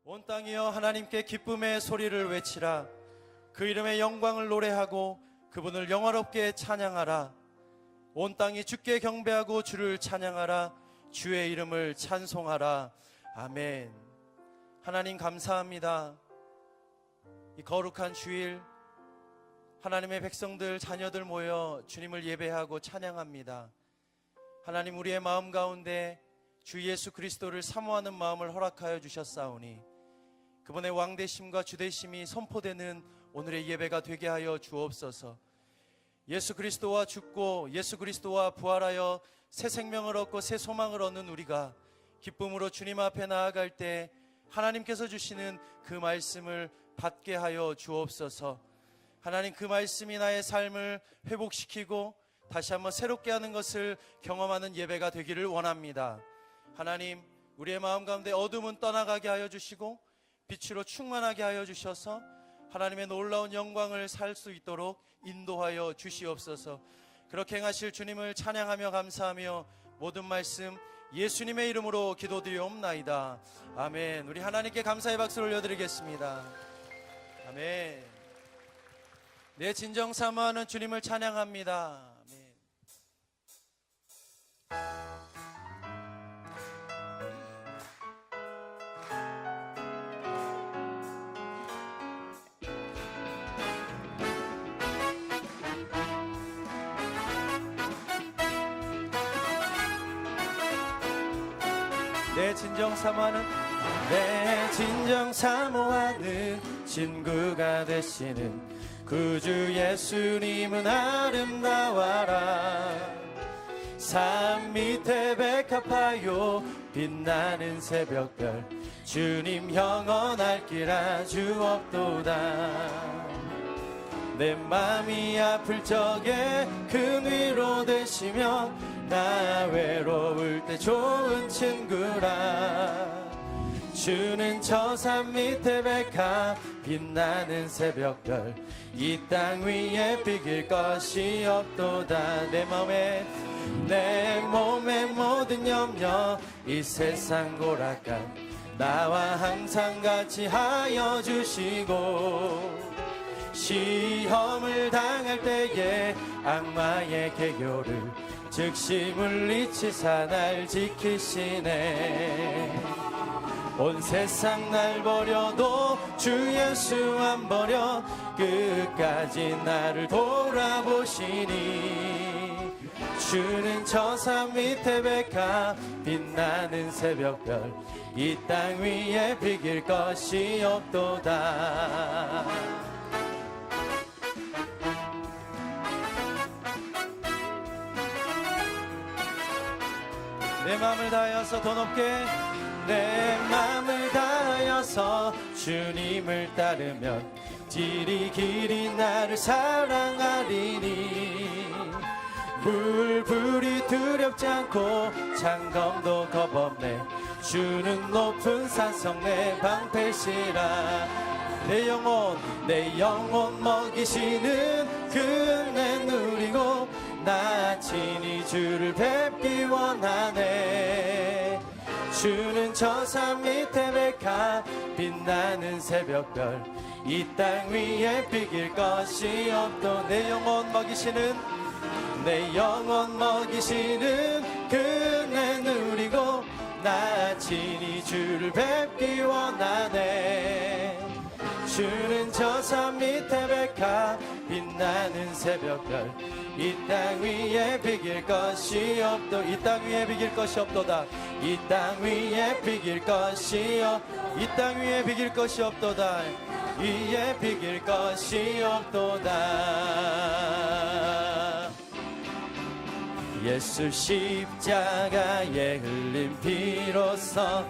온 땅이여 하나님께 기쁨의 소리를 외치라. 그 이름의 영광을 노래하고 그분을 영화롭게 찬양하라. 온 땅이 주께 경배하고 주를 찬양하라. 주의 이름을 찬송하라. 아멘. 하나님 감사합니다. 이 거룩한 주일 하나님의 백성들 자녀들 모여 주님을 예배하고 찬양합니다. 하나님, 우리의 마음 가운데 주 예수 그리스도를 사모하는 마음을 허락하여 주셨사오니 그분의 왕되심과 주되심이 선포되는 오늘의 예배가 되게 하여 주옵소서. 예수 그리스도와 죽고 예수 그리스도와 부활하여 새 생명을 얻고 새 소망을 얻는 우리가 기쁨으로 주님 앞에 나아갈 때 하나님께서 주시는 그 말씀을 받게 하여 주옵소서. 하나님, 그 말씀이 나의 삶을 회복시키고 다시 한번 새롭게 하는 것을 경험하는 예배가 되기를 원합니다. 하나님, 우리의 마음 가운데 어둠은 떠나가게 하여 주시고 빛으로 충만하게 하여 주셔서 하나님의 놀라운 영광을 살 수 있도록 인도하여 주시옵소서. 그렇게 행하실 주님을 찬양하며 감사하며 모든 말씀 예수님의 이름으로 기도드리옵나이다. 아멘. 우리 하나님께 감사의 박수를 올려드리겠습니다. 아멘. 내 진정 사모하는 주님을 찬양합니다. 아멘. 내 진정 사모하는 친구가 되시는 구주 예수님은 아름다워라. 산 밑에 백합하여 빛나는 새벽별 주님 영원할 길 아주 없도다. 내 맘이 아플 적에 큰 위로 되시며 나 외로울 때 좋은 친구라. 주는 저 산 밑에 백합 빛나는 새벽별 이 땅 위에 비길 것이 없도다. 내 몸의 모든 염려 이 세상 고락감 나와 항상 같이 하여 주시고 시험을 당할 때에 악마의 개교를 즉시 물리치사 날 지키시네. 온 세상 날 버려도 주 예수 안 버려 끝까지 나를 돌아보시니 주는 저 산 밑에 백합 빛나는 새벽별 이 땅 위에 비길 것이 없도다. 내 마음을 다하여서 더 높게 내 마음을 다하여서 주님을 따르면 길이 나를 사랑하리니 불이 두렵지 않고 장검도 겁없네. 주는 높은 산성 내 방패시라. 내 영혼 먹이시는 그 은혜 누리고 나 친히 주를 뵙기 원하네. 주는 저 산 밑에 백합 빛나는 새벽별 이 땅 위에 비길 것이 없도. 내 영혼 먹이시는 그 은혜 누리고 나 친히 주를 뵙기 원하네. 주는 저 산 밑에 백합 빛나는 새벽별 이 땅 위에 비길 것이 없도. 이 땅 위에 비길 것이 없도다. 이 땅 위에 비길 것이 이 땅 위에 비길 것이 없도다. 위에 비길 것이 없도다. 예수 십자가에 흘린 피로써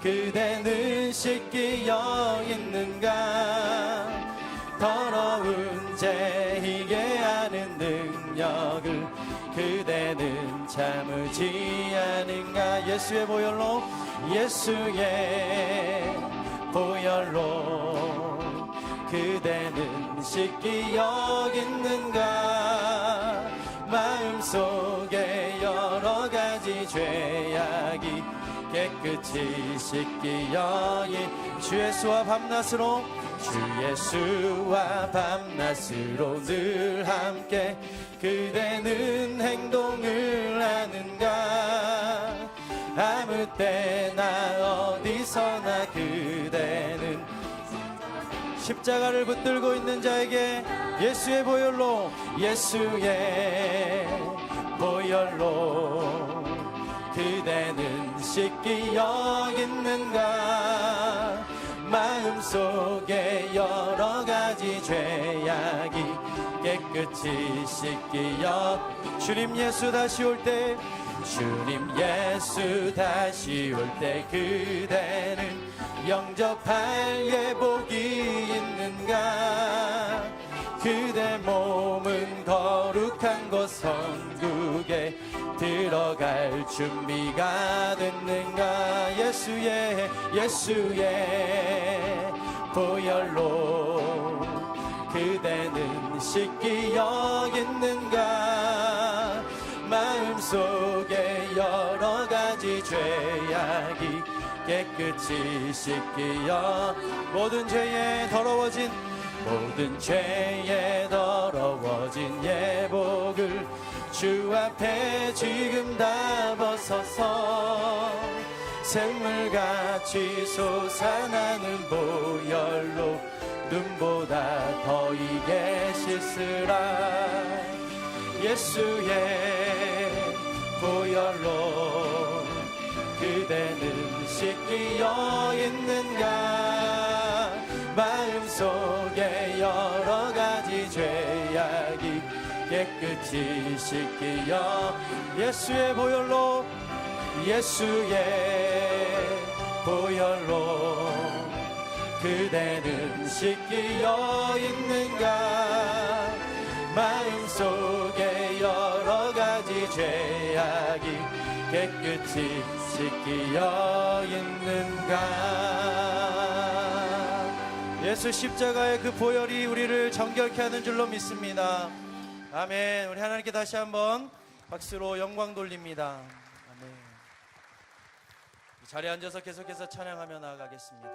그대는 씻기어 있는가. 더러운 죄 희게 하는 능력을 그대는 참으지 않은가. 예수의 보혈로 그대는 씻기어 있는가. 마음속에 여러 가지 죄악이 깨끗 깨끗이 씻기어이 주 예수와 밤낮으로 주 예수와 밤낮으로 늘 함께 그대는 행동을 하는가 아무 때나 어디서나 그대는 십자가를 붙들고 있는 자에게 예수의 보혈로 그대는 씻기 여겼는가 마음속에 여러가지 죄악이 깨끗이 씻기여 주님 예수 다시 올 때 그대는 영접할 예복이 있는가 그대 몸은 거룩한 곳 천국에 들어갈 준비가 됐는가 예수의 보혈로 그대는 씻기 여겼는가 마음속에 여러가지 죄악이 깨끗이 씻기여 모든 죄에 더러워진 예복을 주 앞에 지금 다 벗어서 샘물같이 솟아나는 보혈로 눈보다 더 이게 씻으라 예수의 보혈로 그대는 씻기어 있는가 마음속에 여러가지 죄악이 깨끗이 씻기어 예수의 보혈로 그대는 씻기어 있는가 마음속에 여러가지 죄악이 깨끗이 씻기어 있는가 예수 십자가의 그 보혈이 우리를 정결케 하는 줄로 믿습니다. 아멘. 우리 하나님께 다시 한번 박수로 영광 돌립니다. 아멘. 이 자리에 앉아서 계속해서 찬양하며 나아가겠습니다.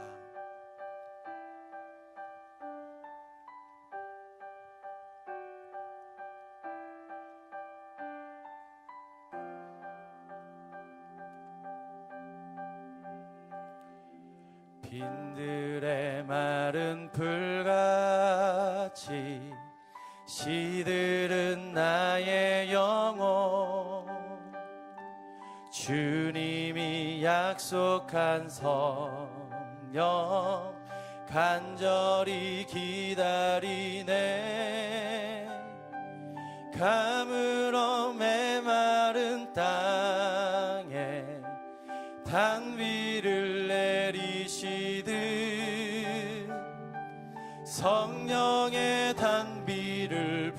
빈들의 마른 풀같이 시들은 나의 영혼 주님이 약속한 성령 간절히 기다리네 가물어 메마른 땅에 단비를 내리시듯 성령의 단비를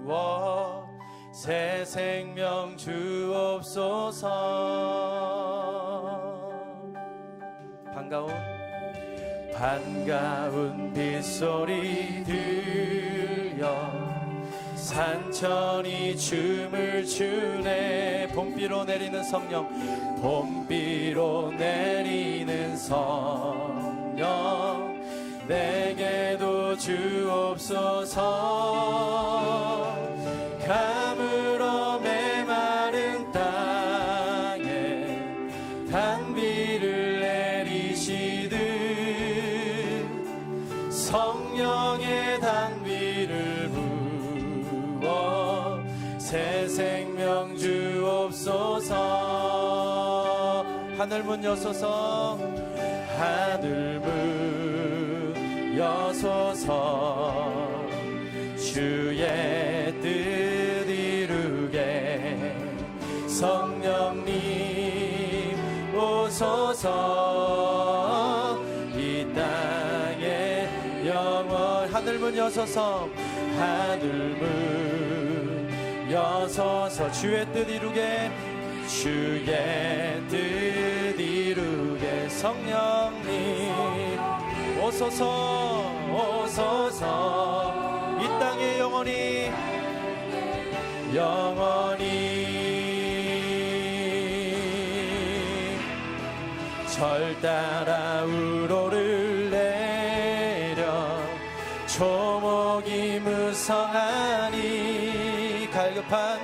부어 새 생명 주옵소서 반가운 빗소리 들려 산천이 춤을 추네 봄비로 내리는 성령 내게도 주옵소서 가물어 메마른 땅에 단비를 내리시듯 성령의 단비를 부어 새 생명 주옵소서 하늘문 여소서 주의 뜻 이루게 성령님 오소서 이 땅에 영원 하늘문 여소서 주의 뜻 이루게 성령님 오소서 이 땅에 영원히 절 따라 우로를 내려 조목이 무성하니 갈급한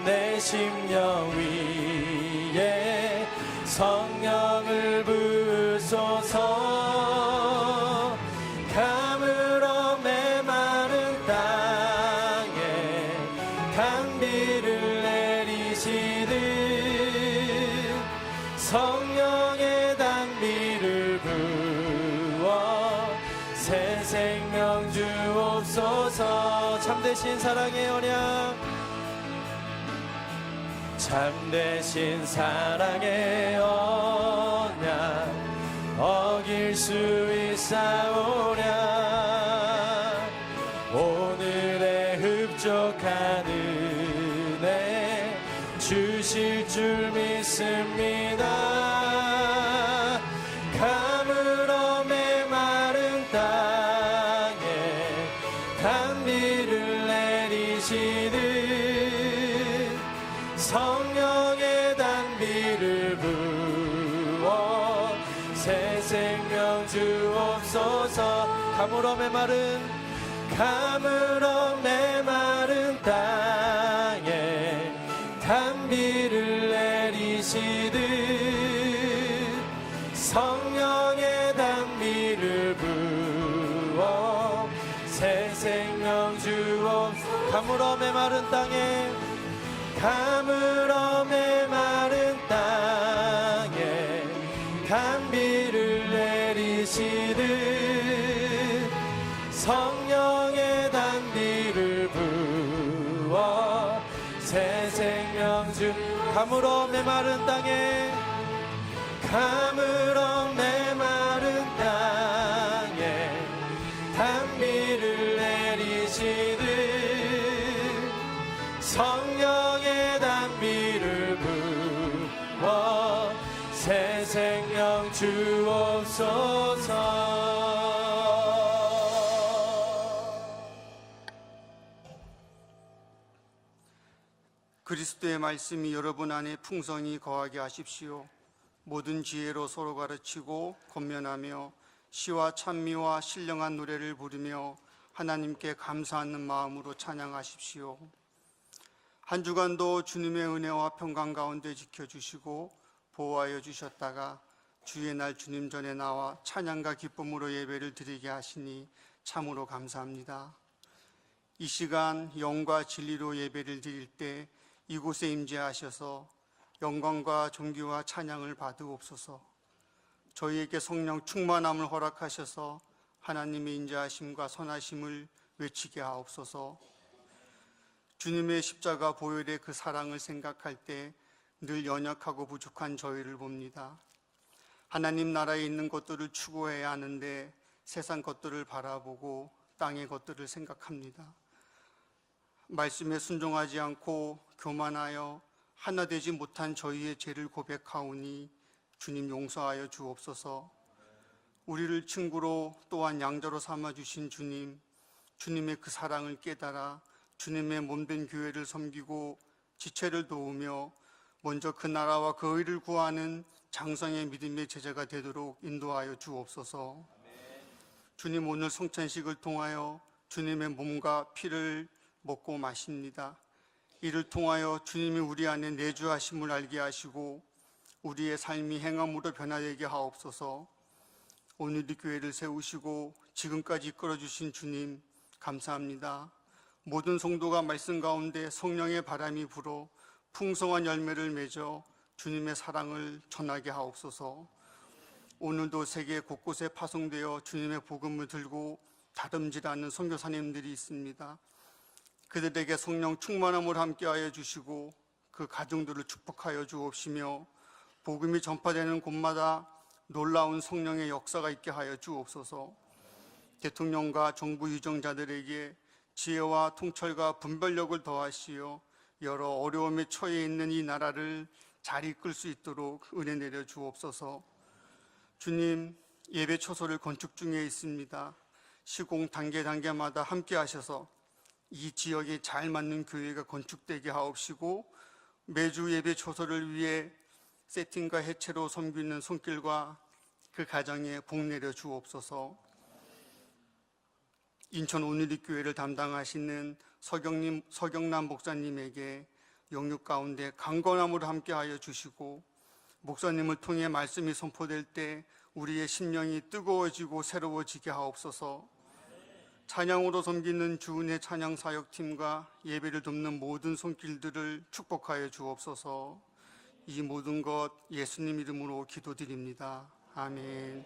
내 심령 위에 성령을 부으소서. 가물어 메마른 땅에 단비를 내리시듯 성령의 단비를 부어 새 생명 주옵소서. 참되신 사랑의 언약, 참되신 사랑의 언약 어길 수 있사오랴. 오늘의 흡족한 은혜 주실 줄 믿습니다. 가물어 메마른 땅에 단비를 내리시듯 성령의 단비를 부어 새 생명 주옵소서. 가물어 메마른 땅에 단비를 내리시듯 성령의 단비를 부어 새 생명 주옵소서. 가물어 메마른 땅에 단비를 내리시듯 성령의 단비를 부어 새 생명 주. 가물어 메마른 땅에 단비를 내리시듯 성령의 단비를 부어 새 생명 주옵소서. 그리스도의 말씀이 여러분 안에 풍성히 거하게 하십시오. 모든 지혜로 서로 가르치고 권면하며 시와 찬미와 신령한 노래를 부르며 하나님께 감사하는 마음으로 찬양하십시오. 한 주간도 주님의 은혜와 평강 가운데 지켜주시고 보호하여 주셨다가 주의 날 주님 전에 나와 찬양과 기쁨으로 예배를 드리게 하시니 참으로 감사합니다. 이 시간 영과 진리로 예배를 드릴 때 이곳에 임재하셔서 영광과 존귀와 찬양을 받으옵소서. 저희에게 성령 충만함을 허락하셔서 하나님의 인자하심과 선하심을 외치게 하옵소서. 주님의 십자가 보혈의 그 사랑을 생각할 때 늘 연약하고 부족한 저희를 봅니다. 하나님 나라에 있는 것들을 추구해야 하는데 세상 것들을 바라보고 땅의 것들을 생각합니다. 말씀에 순종하지 않고 교만하여 하나 되지 못한 저희의 죄를 고백하오니 주님 용서하여 주옵소서. 우리를 친구로 또한 양자로 삼아주신 주님, 주님의 그 사랑을 깨달아 주님의 몸된 교회를 섬기고 지체를 도우며 먼저 그 나라와 그 의를 구하는 장성의 믿음의 제자가 되도록 인도하여 주옵소서. 주님, 오늘 성찬식을 통하여 주님의 몸과 피를 먹고 마십니다. 이를 통하여 주님이 우리 안에 내주하심을 알게 하시고 우리의 삶이 행함으로 변화되게 하옵소서. 오늘 이 교회를 세우시고 지금까지 이끌어주신 주님 감사합니다. 모든 성도가 말씀 가운데 성령의 바람이 불어 풍성한 열매를 맺어 주님의 사랑을 전하게 하옵소서. 오늘도 세계 곳곳에 파송되어 주님의 복음을 들고 다름질하는 선교사님들이 있습니다. 그들에게 성령 충만함을 함께하여 주시고 그 가정들을 축복하여 주옵시며 복음이 전파되는 곳마다 놀라운 성령의 역사가 있게 하여 주옵소서. 대통령과 정부 유정자들에게 지혜와 통찰과 분별력을 더하시어 여러 어려움에 처해 있는 이 나라를 잘 이끌 수 있도록 은혜 내려 주옵소서. 주님, 예배 처소를 건축 중에 있습니다. 시공 단계마다 함께 하셔서 이 지역에 잘 맞는 교회가 건축되게 하옵시고 매주 예배 처소를 위해 세팅과 해체로 섬기는 손길과 그 가정에 복 내려 주옵소서. 인천 온누리교회를 담당하시는 서경남 목사님에게 영육 가운데 강건함으로 함께하여 주시고, 목사님을 통해 말씀이 선포될 때 우리의 심령이 뜨거워지고 새로워지게 하옵소서. 찬양으로 섬기는 주은혜 찬양사역팀과 예배를 돕는 모든 손길들을 축복하여 주옵소서. 이 모든 것 예수님 이름으로 기도드립니다. 아멘.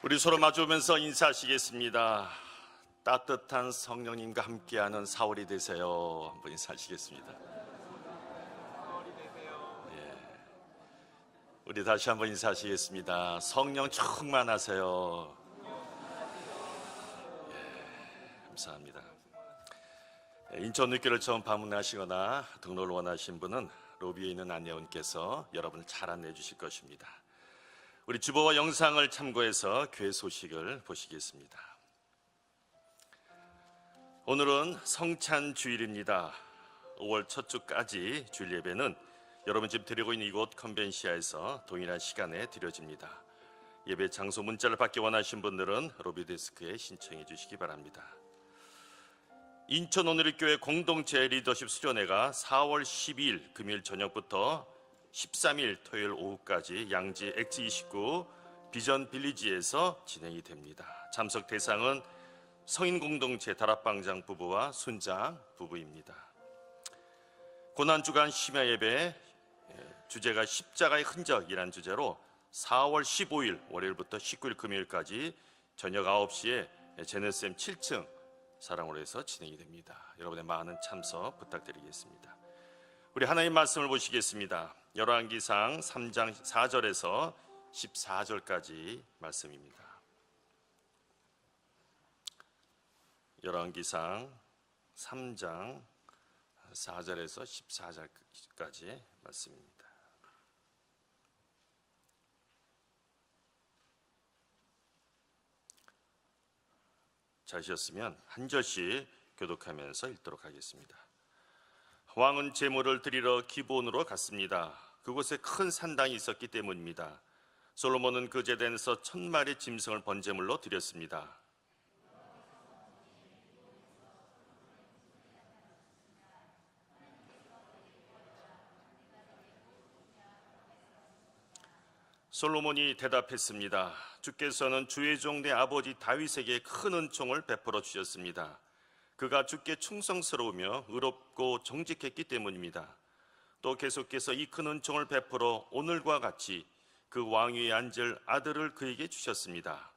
우리 서로 마주보면서 인사하시겠습니다. 따뜻한 성령님과 함께하는 사월이 되세요. 한번 인사하시겠습니다. 예. 우리 다시 한번 인사하시겠습니다. 성령 충만하세요. 예. 감사합니다. 인천 늦교를 처음 방문하시거나 등록을 원하신 분은 로비에 있는 안내원께서 여러분을 잘 안내해 주실 것입니다. 우리 주보와 영상을 참고해서 교회 소식을 보시겠습니다. 오늘은 성찬 주일입니다. 5월 첫 주까지 주일 예배는 여러분 집 드리고 있는 이곳 컨벤시아에서 동일한 시간에 드려집니다. 예배 장소 문자를 받기 원하신 분들은 로비 데스크에 신청해 주시기 바랍니다. 인천 오늘리교회 공동체 리더십 수련회가 4월 12일 금요일 저녁부터 13일 토요일 오후까지 양지 X29 비전 빌리지에서 진행이 됩니다. 참석 대상은 성인 공동체 다락방장 부부와 순장 부부입니다. 고난주간 심야 예배 주제가 십자가의 흔적이라는 주제로 4월 15일 월요일부터 19일 금요일까지 저녁 9시에 제네쌤 7층 사랑으로 해서 진행이 됩니다. 여러분의 많은 참석 부탁드리겠습니다. 우리 하나님 말씀을 보시겠습니다. 열왕기상 3장 4절에서 14절까지 말씀입니다. 열왕기상 3장 4절에서 14절까지 말씀입니다. 자셨으면 한 절씩 교독하면서 읽도록 하겠습니다. 왕은 제물을 드리러 기브온으로 갔습니다. 그곳에 큰 산당이 있었기 때문입니다. 솔로몬은 그 제단에서 1000마리 짐승을 번제물로 드렸습니다. 솔로몬이 대답했습니다. 주께서는 주의 종 내 아버지 다윗에게 큰 은총을 베풀어 주셨습니다. 그가 주께 충성스러우며 의롭고 정직했기 때문입니다. 또 계속해서 이 큰 은총을 베풀어 오늘과 같이 그 왕위에 앉을 아들을 그에게 주셨습니다.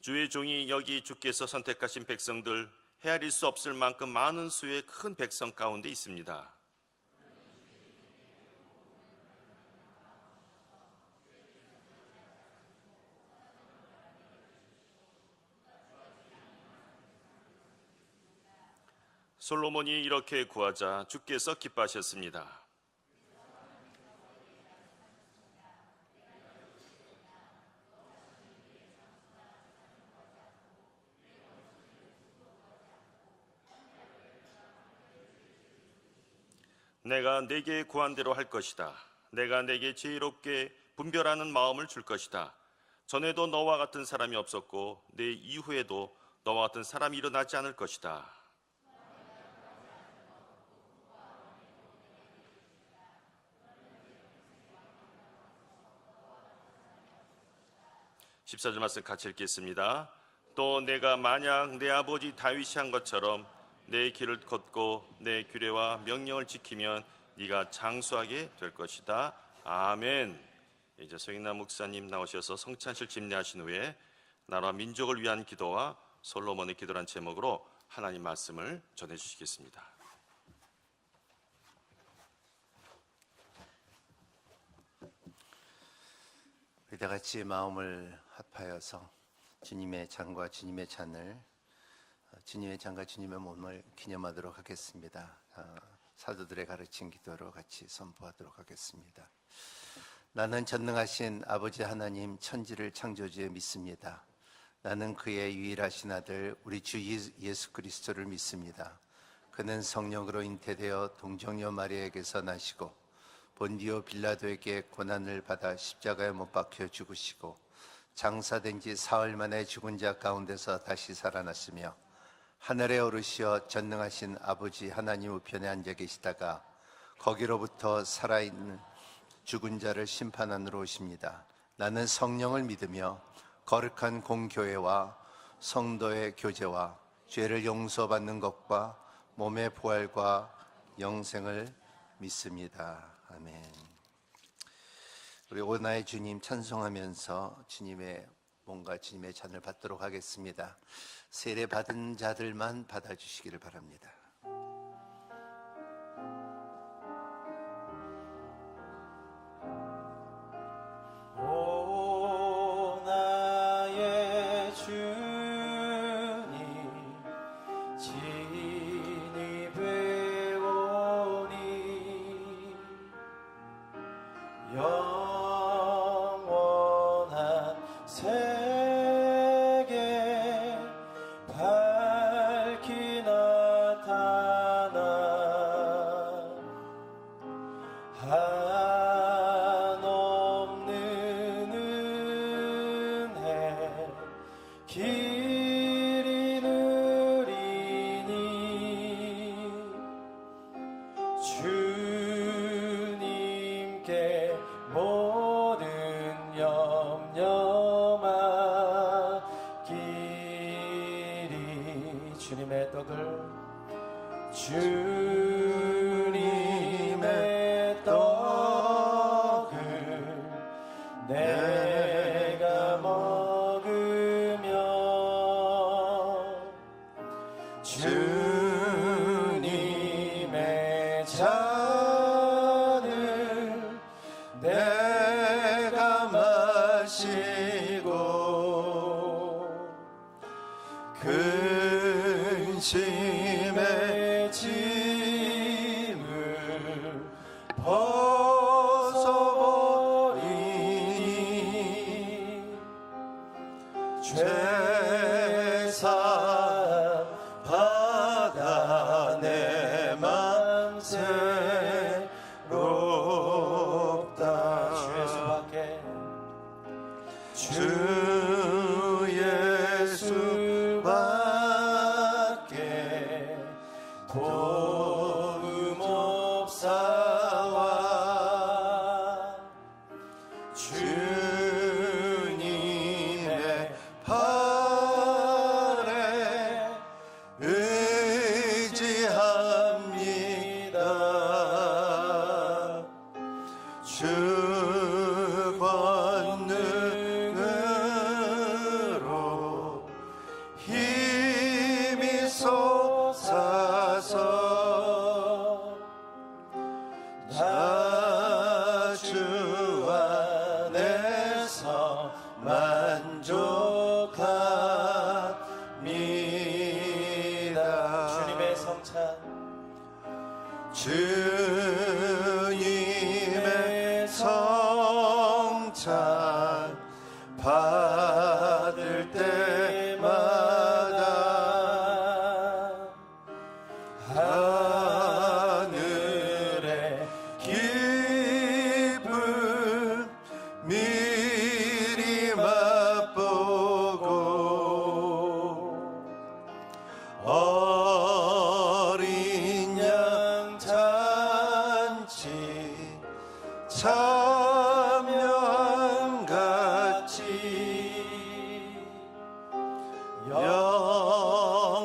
주의 종이 여기 주께서 선택하신 백성들 헤아릴 수 없을 만큼 많은 수의 큰 백성 가운데 있습니다. 솔로몬이 이렇게 구하자 주께서 기뻐하셨습니다. 내가 내게 구한 대로 할 것이다. 내가 내게 지혜롭게 분별하는 마음을 줄 것이다. 전에도 너와 같은 사람이 없었고 내 이후에도 너와 같은 사람이 일어나지 않을 것이다. 14절 말씀 같이 읽겠습니다. 또 내가 만약 내 아버지 다윗이 한 것처럼 내 길을 걷고 내 규례와 명령을 지키면 네가 장수하게 될 것이다. 아멘. 이제 서익남 목사님 나오셔서 성찬실 집례하신 후에 나라와 민족을 위한 기도와 솔로몬의 기도란 제목으로 하나님 말씀을 전해주시겠습니다. 우리 다 같이 마음을 합하여서 주님의 잔과 주님의 잔을 주님의 잔과 주님의 몸을 기념하도록 하겠습니다. 사도들의 가르친 기도로 같이 선포하도록 하겠습니다. 나는 전능하신 아버지 하나님 천지를 창조주에 믿습니다. 나는 그의 유일하신 아들 우리 주 예수 그리스도를 믿습니다. 그는 성령으로 잉태되어 동정녀 마리아에게서 나시고 본디오 빌라도에게 고난을 받아 십자가에 못 박혀 죽으시고 장사된 지 사흘 만에 죽은 자 가운데서 다시 살아났으며 하늘에 오르시어 전능하신 아버지 하나님 우편에 앉아 계시다가 거기로부터 살아있는 죽은 자를 심판하러 오십니다. 나는 성령을 믿으며 거룩한 공교회와 성도의 교제와 죄를 용서받는 것과 몸의 부활과 영생을 믿습니다. 아멘. 우리 오나의 주님 찬송하면서 주님의 몸과 주님의 잔을 받도록 하겠습니다. 세례 받은 자들만 받아주시기를 바랍니다. 영원한 세계 밝히 나타나 한없는 은혜 길이 누리니 주님께 모든 염려 맡기리 주님의 떡을 내가 먹으며 주님의 잔을 내가 마시고 근심의 짐을 벗어버리니 죄사 받아 내 맘 새롭다 주 예수밖에 도움 없사와 주님의 팔에 의지합니다. 주 권능으로 힘이 솟아서 나 주 안에서 만족합니다. 주님의 성찬 주님의 성찬 받을 때마다 하늘의 기쁨 미리 맛보고 어린 양 잔치 참여한같이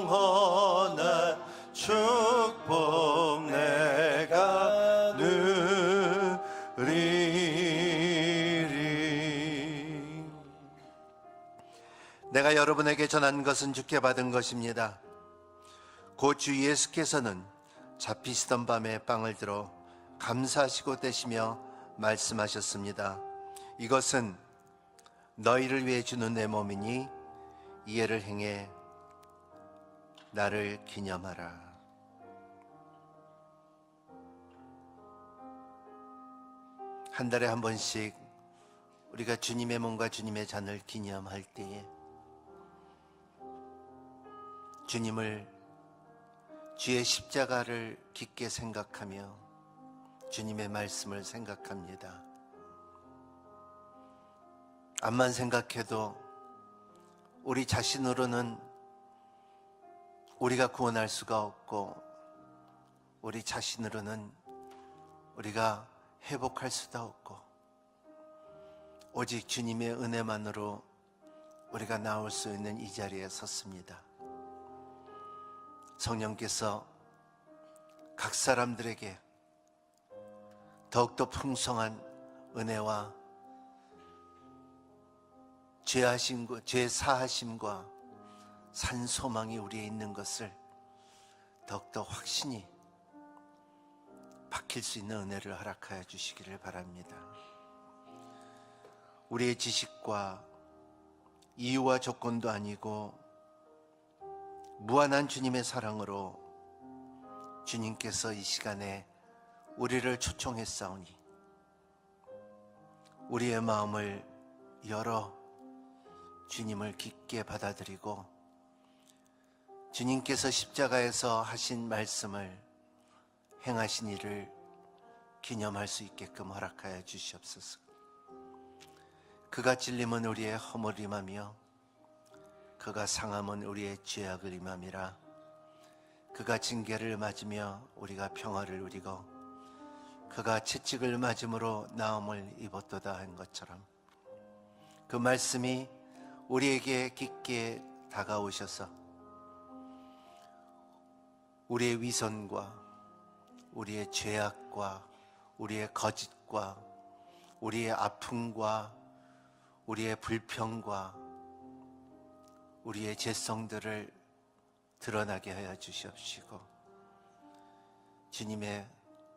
영원한 축복 내가 누리리. 내가 여러분에게 전한 것은 주께 받은 것입니다. 곧 주 예수께서는 잡히시던 밤에 빵을 들어 감사하시고 떼시며 말씀하셨습니다. 이것은 너희를 위해 주는 내 몸이니 이해를 행해 나를 기념하라. 한 달에 한 번씩 우리가 주님의 몸과 주님의 잔을 기념할 때에 주님을, 주의 십자가를 깊게 생각하며 주님의 말씀을 생각합니다. 암만 생각해도 우리 자신으로는 우리가 구원할 수가 없고 우리 자신으로는 우리가 회복할 수도 없고 오직 주님의 은혜만으로 우리가 나올 수 있는 이 자리에 섰습니다. 성령께서 각 사람들에게 더욱더 풍성한 은혜와 죄 사하심과 산 소망이 우리에 있는 것을 더욱더 확신이 박힐 수 있는 은혜를 허락하여 주시기를 바랍니다. 우리의 지식과 이유와 조건도 아니고 무한한 주님의 사랑으로 주님께서 이 시간에 우리를 초청했사오니 우리의 마음을 열어 주님을 깊게 받아들이고 주님께서 십자가에서 하신 말씀을 행하신 일을 기념할 수 있게끔 허락하여 주시옵소서. 그가 찔림은 우리의 허물임하며 그가 상함은 우리의 죄악을 임함이라. 그가 징계를 맞으며 우리가 평화를 누리고 그가 채찍을 맞음으로 나음을 입었도다 한 것처럼 그 말씀이 우리에게 깊게 다가오셔서 우리의 위선과 우리의 죄악과 우리의 거짓과 우리의 아픔과 우리의 불평과 우리의 죄성들을 드러나게 하여 주시옵시고 주님의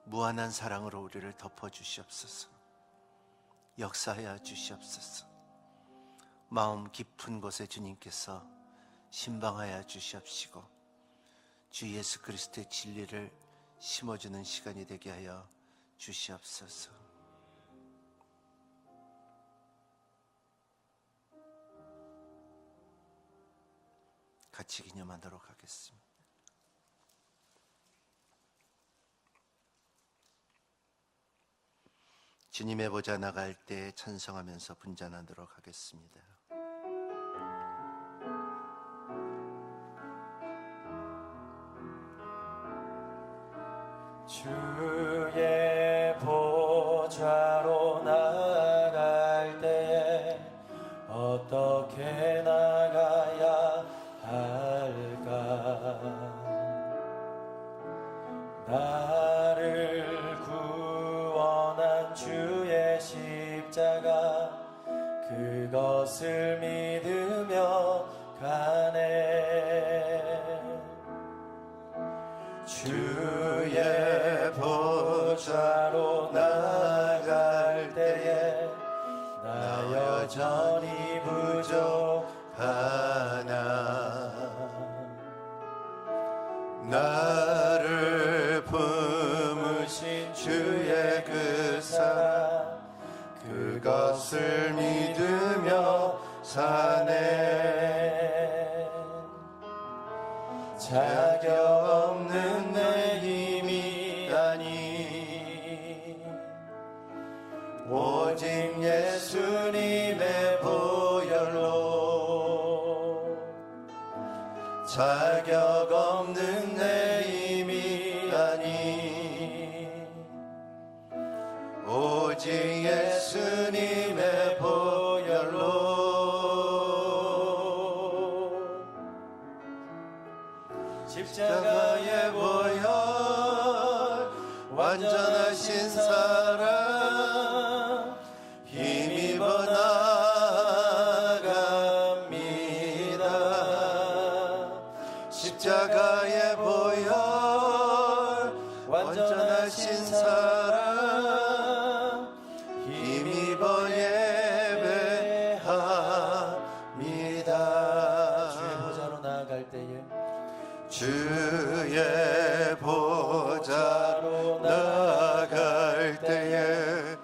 무한한 사랑으로 우리를 덮어주시옵소서. 역사하여 주시옵소서. 마음 깊은 곳에 주님께서 신방하여 주시옵시고 주 예수 그리스도의 진리를 심어주는 시간이 되게 하여 주시옵소서. 같이 기념하도록 하겠습니다. 주님의 보좌 나갈 때 찬송하면서 분잔하도록 하겠습니다. 주의 보좌로 나갈 때 어떻게 나가야 할까? 나를 구원한 주의 십자가 그것을 믿으며 가네. 주의 보좌로 나갈 때에 나 여전히 부족하나. 나를 품으신 주의 그 사랑 그것을 믿으며 사네. 자격 없는 내 힘이 아니 오직 예수님의 보혈로. 자격 없는 내 힘이 아니 오직 예수님의 보혈로. 십자가의 보혈 완전하신 사랑 힘입어 나갑니다. 십자가의 보혈 완전하신 사랑 힘입어 예배합니다. 주의 보좌로 나아갈 때에 주의 보좌로 나갈 때에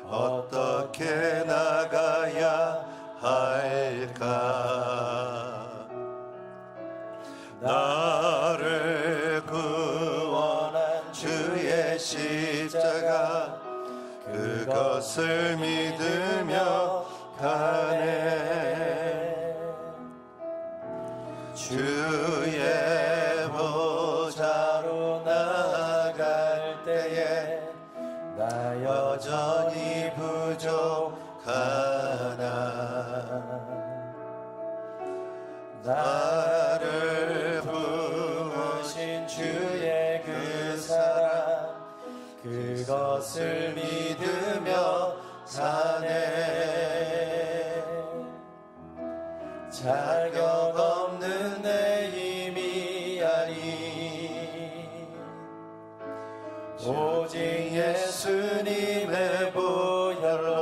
어떻게 나가야 할까? 나를 구원한 주의 십자가 그것을 믿으며 가네. 주의 보좌로 나갈 때에 나 여전히 부족하나. 나를 부으신 주의 그 사랑 그것을 믿으며 사네. 자격 없는 내 힘이 아니 오직 예수님의 보혈로.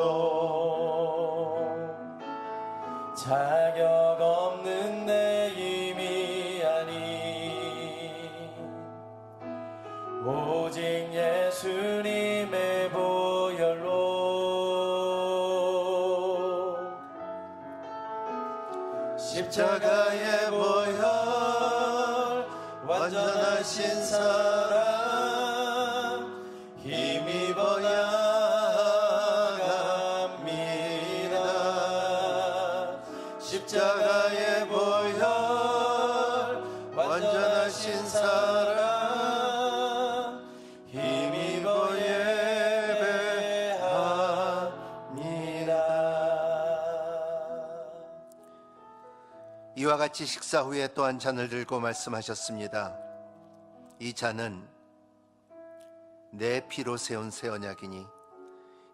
자격 없는 내 힘이 아니 오직 예수님의 보혈로. 십자가의 보혈 완전하신 사랑 힘입어야 합니다. 십자가의 보혈 완전하신 사랑 힘입어 예배합니다. 이와 같이 식사 후에 또 한 잔을 들고 말씀하셨습니다. 이 잔은 내 피로 세운 새 언약이니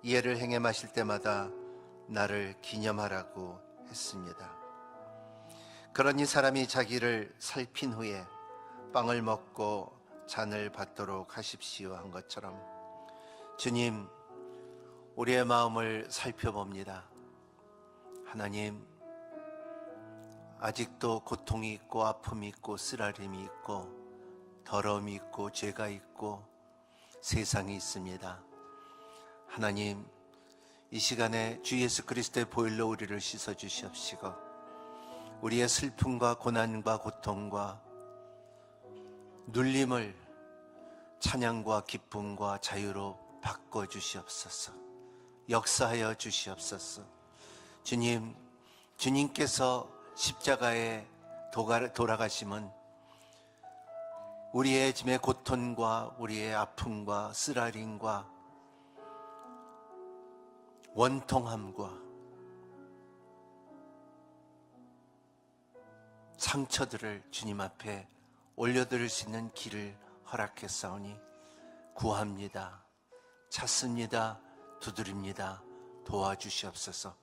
이해를 행해 마실 때마다 나를 기념하라고 했습니다. 그러니 사람이 자기를 살핀 후에 빵을 먹고 잔을 받도록 하십시오 한 것처럼 주님, 우리의 마음을 살펴봅니다. 하나님, 아직도 고통이 있고 아픔이 있고 쓰라림이 있고 더러움이 있고 죄가 있고 세상이 있습니다. 하나님, 이 시간에 주 예수 그리스도의 보혈로 우리를 씻어 주시옵시고 우리의 슬픔과 고난과 고통과 눌림을 찬양과 기쁨과 자유로 바꿔 주시옵소서. 역사하여 주시옵소서. 주님, 주님께서 십자가에 돌아가심은 우리의 짐의 고통과 우리의 아픔과 쓰라림과 원통함과 상처들을 주님 앞에 올려드릴 수 있는 길을 허락했사오니 구합니다. 찾습니다. 두드립니다. 도와주시옵소서.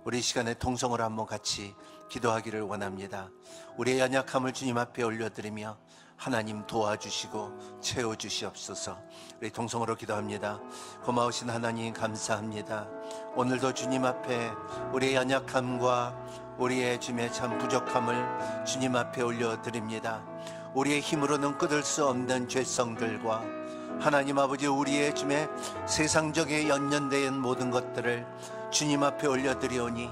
우리 시간에 통성으로 한번 같이 기도하기를 원합니다. 우리의 연약함을 주님 앞에 올려드리며 하나님 도와주시고 채워주시옵소서. 우리 통성으로 기도합니다. 고마우신 하나님 감사합니다. 오늘도 주님 앞에 우리의 연약함과 우리의 주님의 참 부족함을 주님 앞에 올려드립니다. 우리의 힘으로는 끊을 수 없는 죄성들과 하나님 아버지 우리의 주님의 세상적에 연연된 모든 것들을 주님 앞에 올려드리오니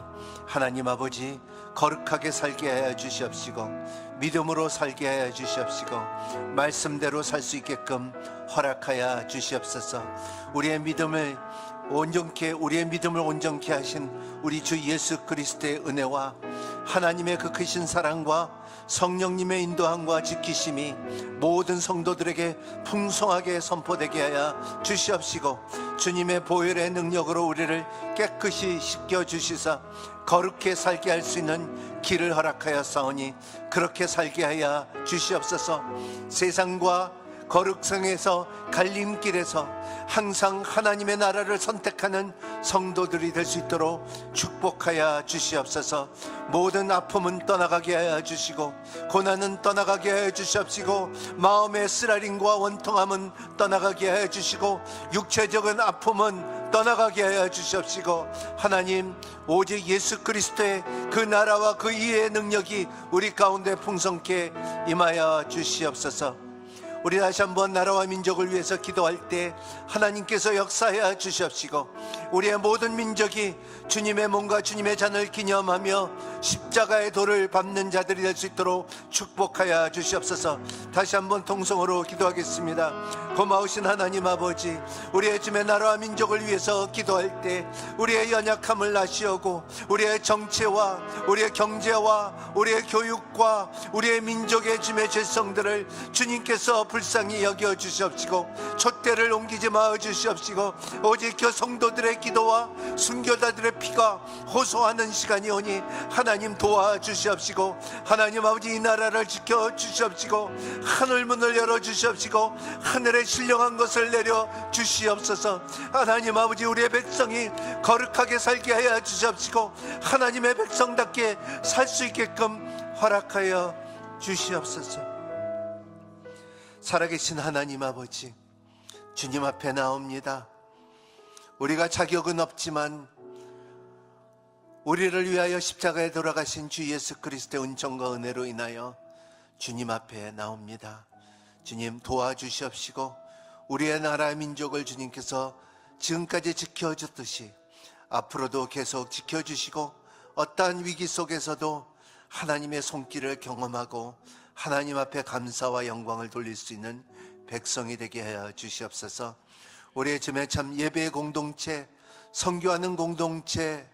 하나님 아버지 거룩하게 살게 하여 주시옵시고 믿음으로 살게 하여 주시옵시고 말씀대로 살 수 있게끔 허락하여 주시옵소서. 우리의 믿음을 온전케 하신 우리 주 예수 그리스도의 은혜와 하나님의 그 크신 사랑과 성령님의 인도함과 지키심이 모든 성도들에게 풍성하게 선포되게 하여 주시옵시고 주님의 보혈의 능력으로 우리를 깨끗이 씻겨 주시사 거룩해 살게 할 수 있는 길을 허락하여 사오니 그렇게 살게 하여 주시옵소서. 세상과 거룩성에서 갈림길에서 항상 하나님의 나라를 선택하는 성도들이 될 수 있도록 축복하여 주시옵소서. 모든 아픔은 떠나가게 하여 주시고 고난은 떠나가게 하여 주시옵시고 마음의 쓰라림과 원통함은 떠나가게 하여 주시고 육체적인 아픔은 떠나가게 하여 주시옵시고 하나님 오직 예수 그리스도의 그 나라와 그 이해의 능력이 우리 가운데 풍성케 임하여 주시옵소서. 우리 다시 한번 나라와 민족을 위해서 기도할 때 하나님께서 역사하여 주시옵시고 우리의 모든 민족이 주님의 몸과 주님의 잔을 기념하며 십자가의 돌을 밟는 자들이 될 수 있도록 축복하여 주시옵소서. 다시 한번 통성으로 기도하겠습니다. 고마우신 하나님 아버지, 우리의 주님의 나라와 민족을 위해서 기도할 때 우리의 연약함을 아시오고 우리의 정체와 우리의 경제와 우리의 교육과 우리의 민족의 주님의 죄성들을 주님께서 불쌍히 여겨 주시옵시고 촛대를 옮기지 마어 주시옵시고 오직 그 성도들의 기도와 순교자들의 피가 호소하는 시간이 오니 하나님 도와주시옵시고 하나님 아버지 이 나라를 지켜 주시옵시고 하늘문을 열어 주시옵시고 하늘에 신령한 것을 내려 주시옵소서. 하나님 아버지 우리의 백성이 거룩하게 살게 하여 주시옵시고 하나님의 백성답게 살 수 있게끔 허락하여 주시옵소서. 살아계신 하나님 아버지, 주님 앞에 나옵니다. 우리가 자격은 없지만 우리를 위하여 십자가에 돌아가신 주 예수 그리스도의 은총과 은혜로 인하여 주님 앞에 나옵니다. 주님 도와주시옵시고 우리의 나라 민족을 주님께서 지금까지 지켜줬듯이 앞으로도 계속 지켜주시고 어떠한 위기 속에서도 하나님의 손길을 경험하고 하나님 앞에 감사와 영광을 돌릴 수 있는 백성이 되게 하여 주시옵소서. 우리의 주의 참 예배의 공동체, 선교하는 공동체,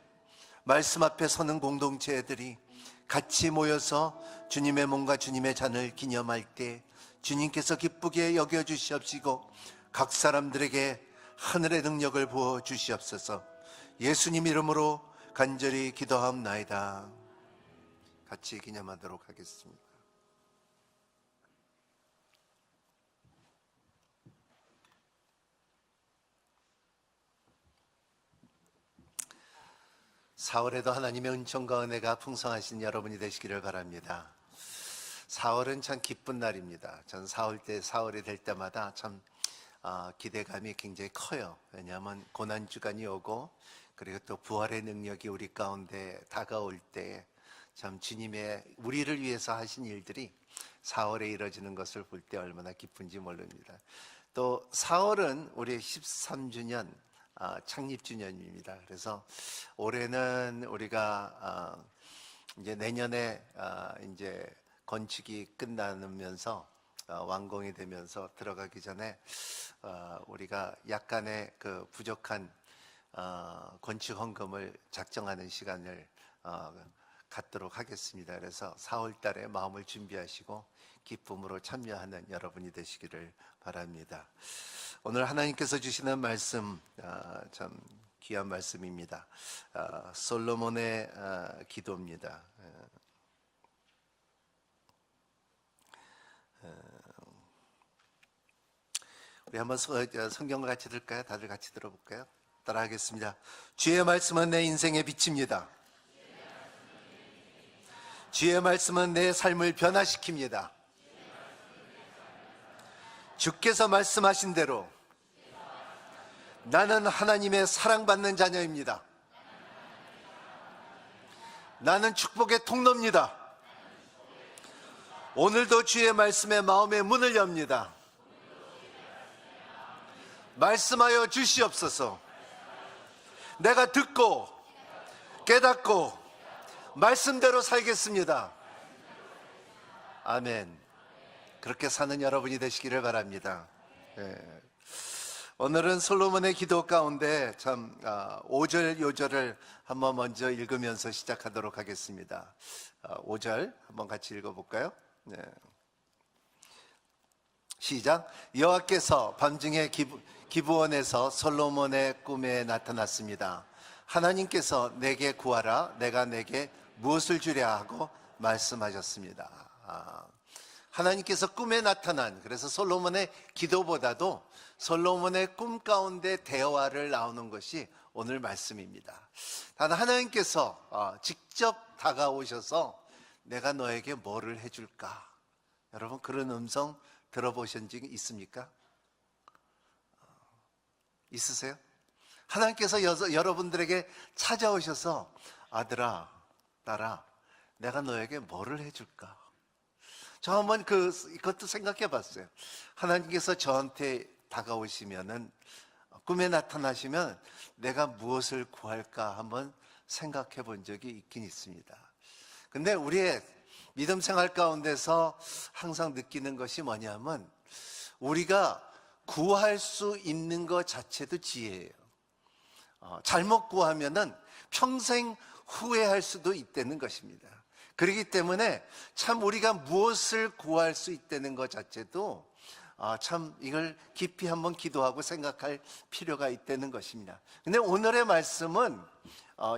말씀 앞에 서는 공동체들이 같이 모여서 주님의 몸과 주님의 잔을 기념할 때 주님께서 기쁘게 여겨주시옵시고 각 사람들에게 하늘의 능력을 부어주시옵소서. 예수님 이름으로 간절히 기도하옵나이다. 같이 기념하도록 하겠습니다. (4월에도) 하나님의 은총과 은혜가 풍성하신 여러분이 되시기를 바랍니다. 4월은 참 기쁜 날입니다. 전 4월이 될 때마다 참 기대감이 굉장히 커요. 왜냐하면 고난주간이 오고 그리고 또 부활의 능력이 우리 가운데 다가올 때 참 주님의 우리를 위해서 하신 일들이 4월에 이루어지는 것을 볼 때 얼마나 기쁜지 모릅니다. 또 4월은 우리의 13주년 창립주년입니다. 그래서 올해는 우리가 이제 내년에 이제 건축이 끝나면서 완공이 되면서 들어가기 전에 우리가 약간의 그 부족한 건축 헌금을 작정하는 시간을 갖도록 하겠습니다. 그래서 4월 달에 마음을 준비하시고 기쁨으로 참여하는 여러분이 되시기를 바랍니다. 오늘 하나님께서 주시는 말씀 참 귀한 말씀입니다. 솔로몬의 기도입니다. 우리 한번 성경을 같이 들을까요? 다들 같이 들어볼까요? 따라하겠습니다. 주의 말씀은 내 인생의 빛입니다. 주의 말씀은 내 삶을 변화시킵니다. 주께서 말씀하신 대로 나는 하나님의 사랑받는 자녀입니다. 나는 축복의 통로입니다. 오늘도 주의 말씀에 마음의 문을 엽니다. 말씀하여 주시옵소서. 내가 듣고 깨닫고 말씀대로 살겠습니다. 아멘. 그렇게 사는 여러분이 되시기를 바랍니다. 오늘은 솔로몬의 기도 가운데 참 5절 요절을 한번 먼저 읽으면서 시작하도록 하겠습니다. 5절 한번 같이 읽어볼까요? 네. 시작. 여호와께서 밤중에 기브온에서 솔로몬의 꿈에 나타났습니다. 하나님께서 내게 구하라, 내가 내게 무엇을 주랴 하고 말씀하셨습니다. 하나님께서 꿈에 나타난, 그래서 솔로몬의 기도보다도 솔로몬의 꿈 가운데 대화를 나오는 것이 오늘 말씀입니다. 단 하나님께서 직접 다가오셔서 내가 너에게 뭐를 해줄까? 여러분 그런 음성 들어보신 적 있습니까? 있으세요? 하나님께서 여러분들에게 찾아오셔서 아들아, 딸아, 내가 너에게 뭐를 해줄까? 저 한번 그것도 생각해 봤어요. 하나님께서 저한테 다가오시면은 꿈에 나타나시면 내가 무엇을 구할까 한번 생각해 본 적이 있긴 있습니다. 근데 우리의 믿음 생활 가운데서 항상 느끼는 것이 뭐냐면 우리가 구할 수 있는 것 자체도 지혜예요. 잘못 구하면은 평생 후회할 수도 있다는 것입니다. 그렇기 때문에 참 우리가 무엇을 구할 수 있다는 것 자체도 참 이걸 깊이 한번 기도하고 생각할 필요가 있다는 것입니다. 근데 오늘의 말씀은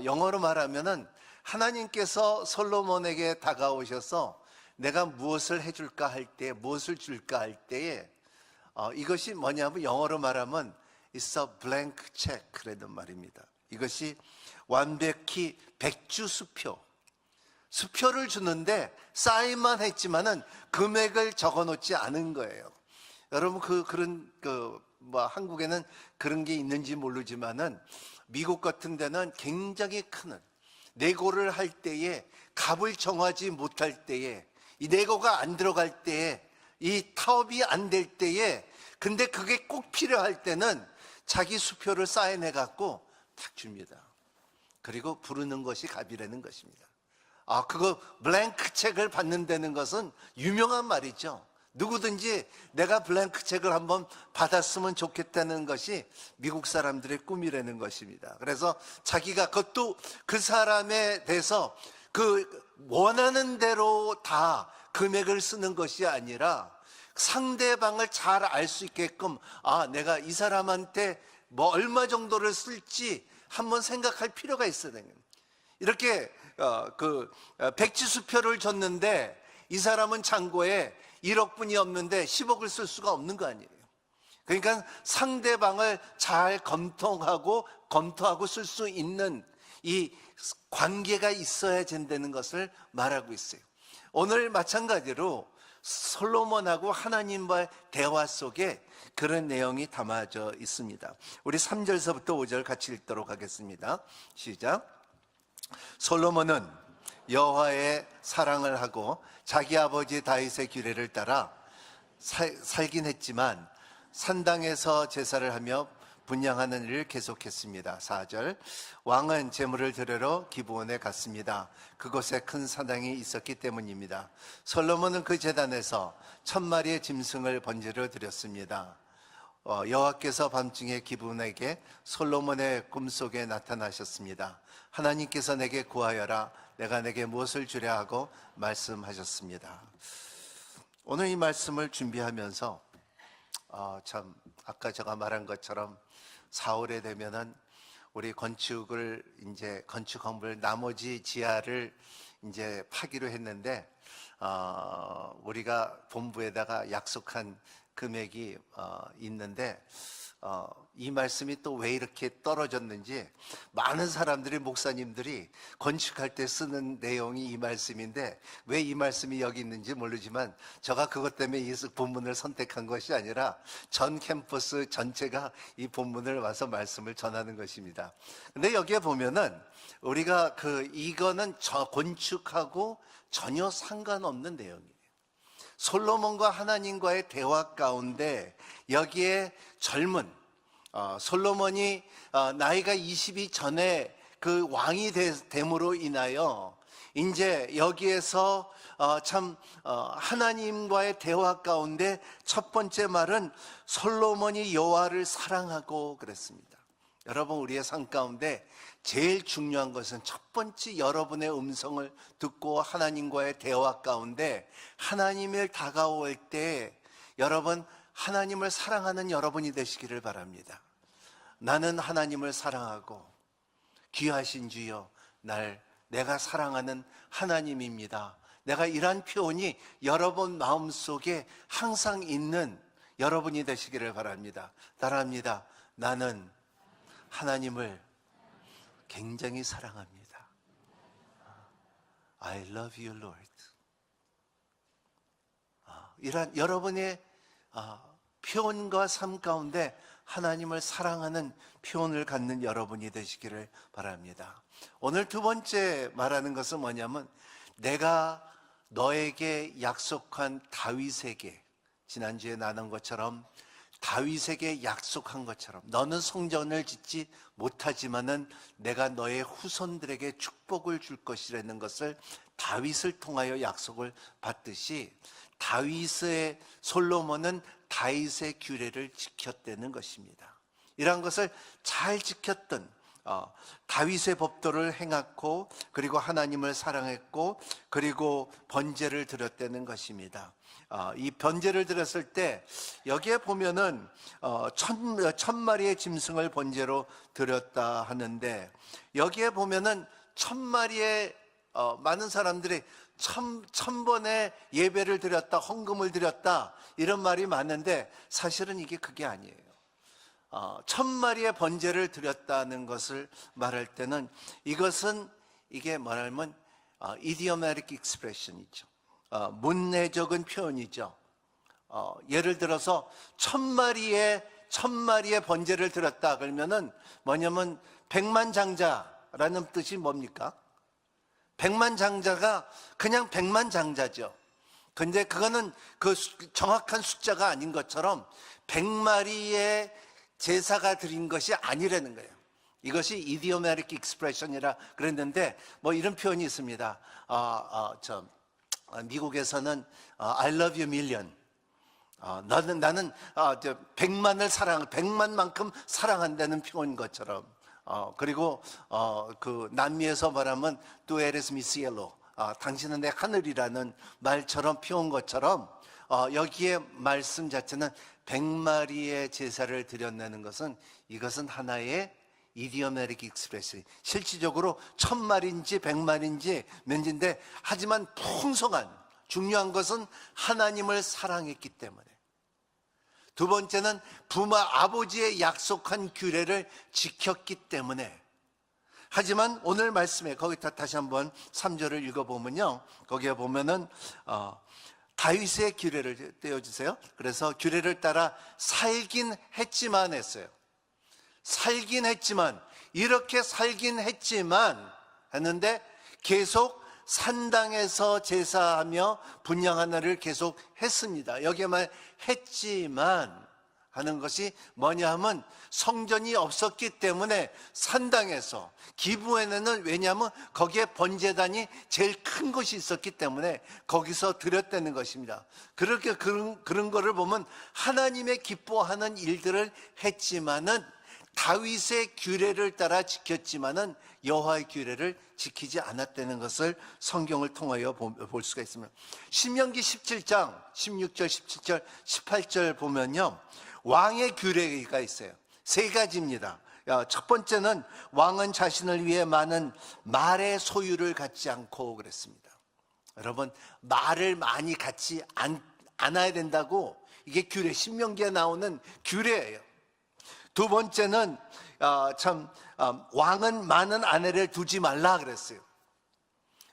영어로 말하면은 하나님께서 솔로몬에게 다가오셔서 내가 무엇을 해줄까 할 때, 무엇을 줄까 할 때에 이것이 뭐냐면 영어로 말하면 It's a blank check라는 말입니다. 이것이 완벽히 백주 수표를 주는데 사인만 했지만은 금액을 적어놓지 않은 거예요. 여러분 한국에는 그런 게 있는지 모르지만은 미국 같은 데는 굉장히 큰 내고를 할 때에 값을 정하지 못할 때에 이 내고가 안 들어갈 때에 이 타업이 안 될 때에 근데 그게 꼭 필요할 때는 자기 수표를 사인해 갖고 탁 줍니다. 그리고 부르는 것이 값이라는 것입니다. 그거 블랭크 책을 받는다는 것은 유명한 말이죠. 누구든지 내가 블랭크 책을 한번 받았으면 좋겠다는 것이 미국 사람들의 꿈이라는 것입니다. 그래서 자기가 그것도 그 사람에 대해서 그 원하는 대로 다 금액을 쓰는 것이 아니라 상대방을 잘 알 수 있게끔 내가 이 사람한테 뭐 얼마 정도를 쓸지 한번 생각할 필요가 있어야 되는 거예요. 이렇게 백지수표를 줬는데 이 사람은 잔고에 1억 분이 없는데 10억을 쓸 수가 없는 거 아니에요. 그러니까 상대방을 잘 검토하고 쓸 수 있는 이 관계가 있어야 된다는 것을 말하고 있어요. 오늘 마찬가지로 솔로몬하고 하나님과의 대화 속에 그런 내용이 담아져 있습니다. 우리 3절서부터 5절 같이 읽도록 하겠습니다. 시작. 솔로몬은 여호와의 사랑을 하고 자기 아버지 다윗의 규례를 따라 살긴 했지만 산당에서 제사를 하며 분향하는 일을 계속했습니다. 4절. 왕은 제물을 드리러 기브온에 갔습니다. 그곳에 큰 사당이 있었기 때문입니다. 솔로몬은 그 제단에서 1000마리의 짐승을 번제로 드렸습니다. 여호와께서 밤중에 기브온에게 솔로몬의 꿈속에 나타나셨습니다. 하나님께서 내게 구하여라. 내가 내게 무엇을 주랴 하고 말씀하셨습니다. 오늘 이 말씀을 준비하면서 참 아까 제가 말한 것처럼 4월에 되면은 우리 건축 건물 나머지 지하를 이제 파기로 했는데 우리가 본부에다가 약속한 금액이 있는데 이 말씀이 또 왜 이렇게 떨어졌는지 많은 사람들이 목사님들이 건축할 때 쓰는 내용이 이 말씀인데 왜 이 말씀이 여기 있는지 모르지만 제가 그것 때문에 이 본문을 선택한 것이 아니라 전 캠퍼스 전체가 이 본문을 와서 말씀을 전하는 것입니다. 근데 여기에 보면은 우리가 이거는 건축하고 전혀 상관없는 내용이에요. 솔로몬과 하나님과의 대화 가운데 여기에 젊은 솔로몬이 나이가 20이 전에 그 왕이 됨으로 인하여 이제 여기에서 하나님과의 대화 가운데 첫 번째 말은 솔로몬이 여호와를 사랑하고 그랬습니다. 여러분, 우리의 삶 가운데 제일 중요한 것은 첫 번째 여러분의 음성을 듣고 하나님과의 대화 가운데 하나님을 다가올 때 여러분 하나님을 사랑하는 여러분이 되시기를 바랍니다. 나는 하나님을 사랑하고 귀하신 주여 내가 사랑하는 하나님입니다. 내가 이러한 표현이 여러분 마음속에 항상 있는 여러분이 되시기를 바랍니다. 따라합니다. 나는 하나님을 굉장히 사랑합니다. I love you, Lord. 이러한 여러분의 표현과 삶 가운데 하나님을 사랑하는 표현을 갖는 여러분이 되시기를 바랍니다. 오늘 두 번째 말하는 것은 뭐냐면 내가 너에게 약속한 다윗에게 지난주에 나눈 것처럼 다윗에게 약속한 것처럼 너는 성전을 짓지 못하지만은 내가 너의 후손들에게 축복을 줄 것이라는 것을 다윗을 통하여 약속을 받듯이 솔로몬은 다윗의 규례를 지켰다는 것입니다. 이러한 것을 잘 지켰던 다윗의 법도를 행했고 그리고 하나님을 사랑했고 그리고 번제를 드렸다는 것입니다. 이 번제를 드렸을 때 여기에 보면은 1000마리의 짐승을 번제로 드렸다 하는데 여기에 보면은 1000마리의 많은 사람들이 1000번의 예배를 드렸다, 헌금을 드렸다 이런 말이 많은데 사실은 그게 아니에요. 1000마리의 번제를 드렸다는 것을 말할 때는 이게 말하면 idiomatic expression이죠. 문내적인 표현이죠. 예를 들어서 1000마리의 번제를 드렸다 그러면은 뭐냐면 백만장자라는 뜻이 뭡니까? 백만장자가 그냥 백만장자죠. 근데 그거는 정확한 숫자가 아닌 것처럼 100마리의 제사가 드린 것이 아니라는 거예요. 이것이 idiomatic expression이라 그랬는데 뭐 이런 표현이 있습니다. 미국에서는 I love you million. 나는 100만을 사랑, 100만만큼 사랑한다는 표현인 것처럼. 그리고 그 남미에서 말하면 tú eres mi cielo. 당신은 내 하늘이라는 말처럼 표현 것처럼 여기에 말씀 자체는 100마리의 제사를 드려내는 것은 이것은 하나의 idiomatic expression. 실질적으로 1000마리인지 100마리인지 몇인데 하지만 풍성한 중요한 것은 하나님을 사랑했기 때문에. 두 번째는 부모 아버지의 약속한 규례를 지켰기 때문에. 하지만 오늘 말씀에 거기 다시 한번 3절을 읽어보면요, 거기에 보면은 다윗의 규례를 떼어주세요. 그래서 규례를 따라 살긴 했지만 했어요. 살긴 했지만, 이렇게 살긴 했지만 했는데 계속 산당에서 제사하며 분향 하나를 계속 했습니다. 여기에만 했지만 하는 것이 뭐냐 하면 성전이 없었기 때문에 산당에서 기브엔에는, 왜냐하면 거기에 번제단이 제일 큰 것이 있었기 때문에 거기서 드렸다는 것입니다. 그렇게 그런 거를 보면 하나님의 기뻐하는 일들을 했지만은 다윗의 규례를 따라 지켰지만은 여호와의 규례를 지키지 않았다는 것을 성경을 통하여 볼 수가 있습니다. 신명기 17장 16절, 17절, 18절 보면요, 왕의 규례가 있어요. 세 가지입니다. 첫 번째는 왕은 자신을 위해 많은 말의 소유를 갖지 않고 그랬습니다. 여러분, 말을 많이 갖지 않아야 된다고, 이게 규례, 신명기에 나오는 규례예요. 두 번째는 왕은 많은 아내를 두지 말라 그랬어요.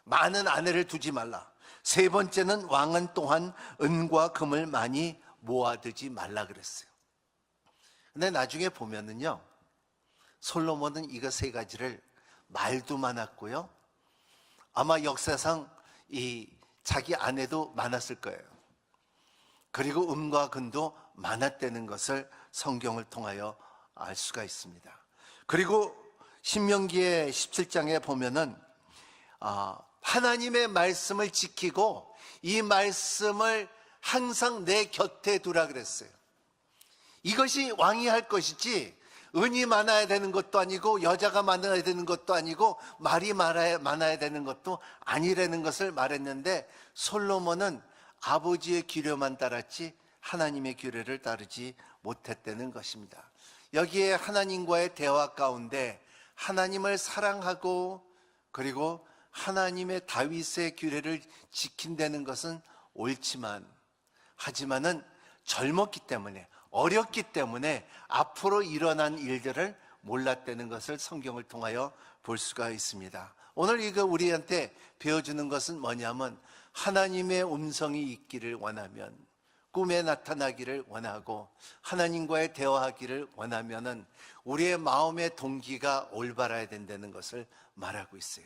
많은 아내를 두지 말라. 세 번째는 왕은 또한 은과 금을 많이 모아두지 말라 그랬어요. 근데 나중에 보면은요, 솔로몬은 이거 세 가지를, 말도 많았고요, 아마 역사상 자기 아내도 많았을 거예요. 그리고 은과 금도 많았다는 것을 성경을 통하여 알 수가 있습니다. 그리고 신명기의 17장에 보면은 하나님의 말씀을 지키고 이 말씀을 항상 내 곁에 두라 그랬어요. 이것이 왕이 할 것이지 은이 많아야 되는 것도 아니고 여자가 많아야 되는 것도 아니고 말이 많아야 되는 것도 아니라는 것을 말했는데, 솔로몬은 아버지의 규례만 따랐지 하나님의 규례를 따르지 못했다는 것입니다. 여기에 하나님과의 대화 가운데 하나님을 사랑하고 그리고 하나님의 다윗의 규례를 지킨다는 것은 옳지만, 하지만은 젊었기 때문에, 어렸기 때문에 앞으로 일어난 일들을 몰랐다는 것을 성경을 통하여 볼 수가 있습니다. 오늘 이거 우리한테 배워주는 것은 뭐냐면, 하나님의 음성이 있기를 원하면, 꿈에 나타나기를 원하고 하나님과의 대화하기를 원하면은 우리의 마음의 동기가 올바라야 된다는 것을 말하고 있어요.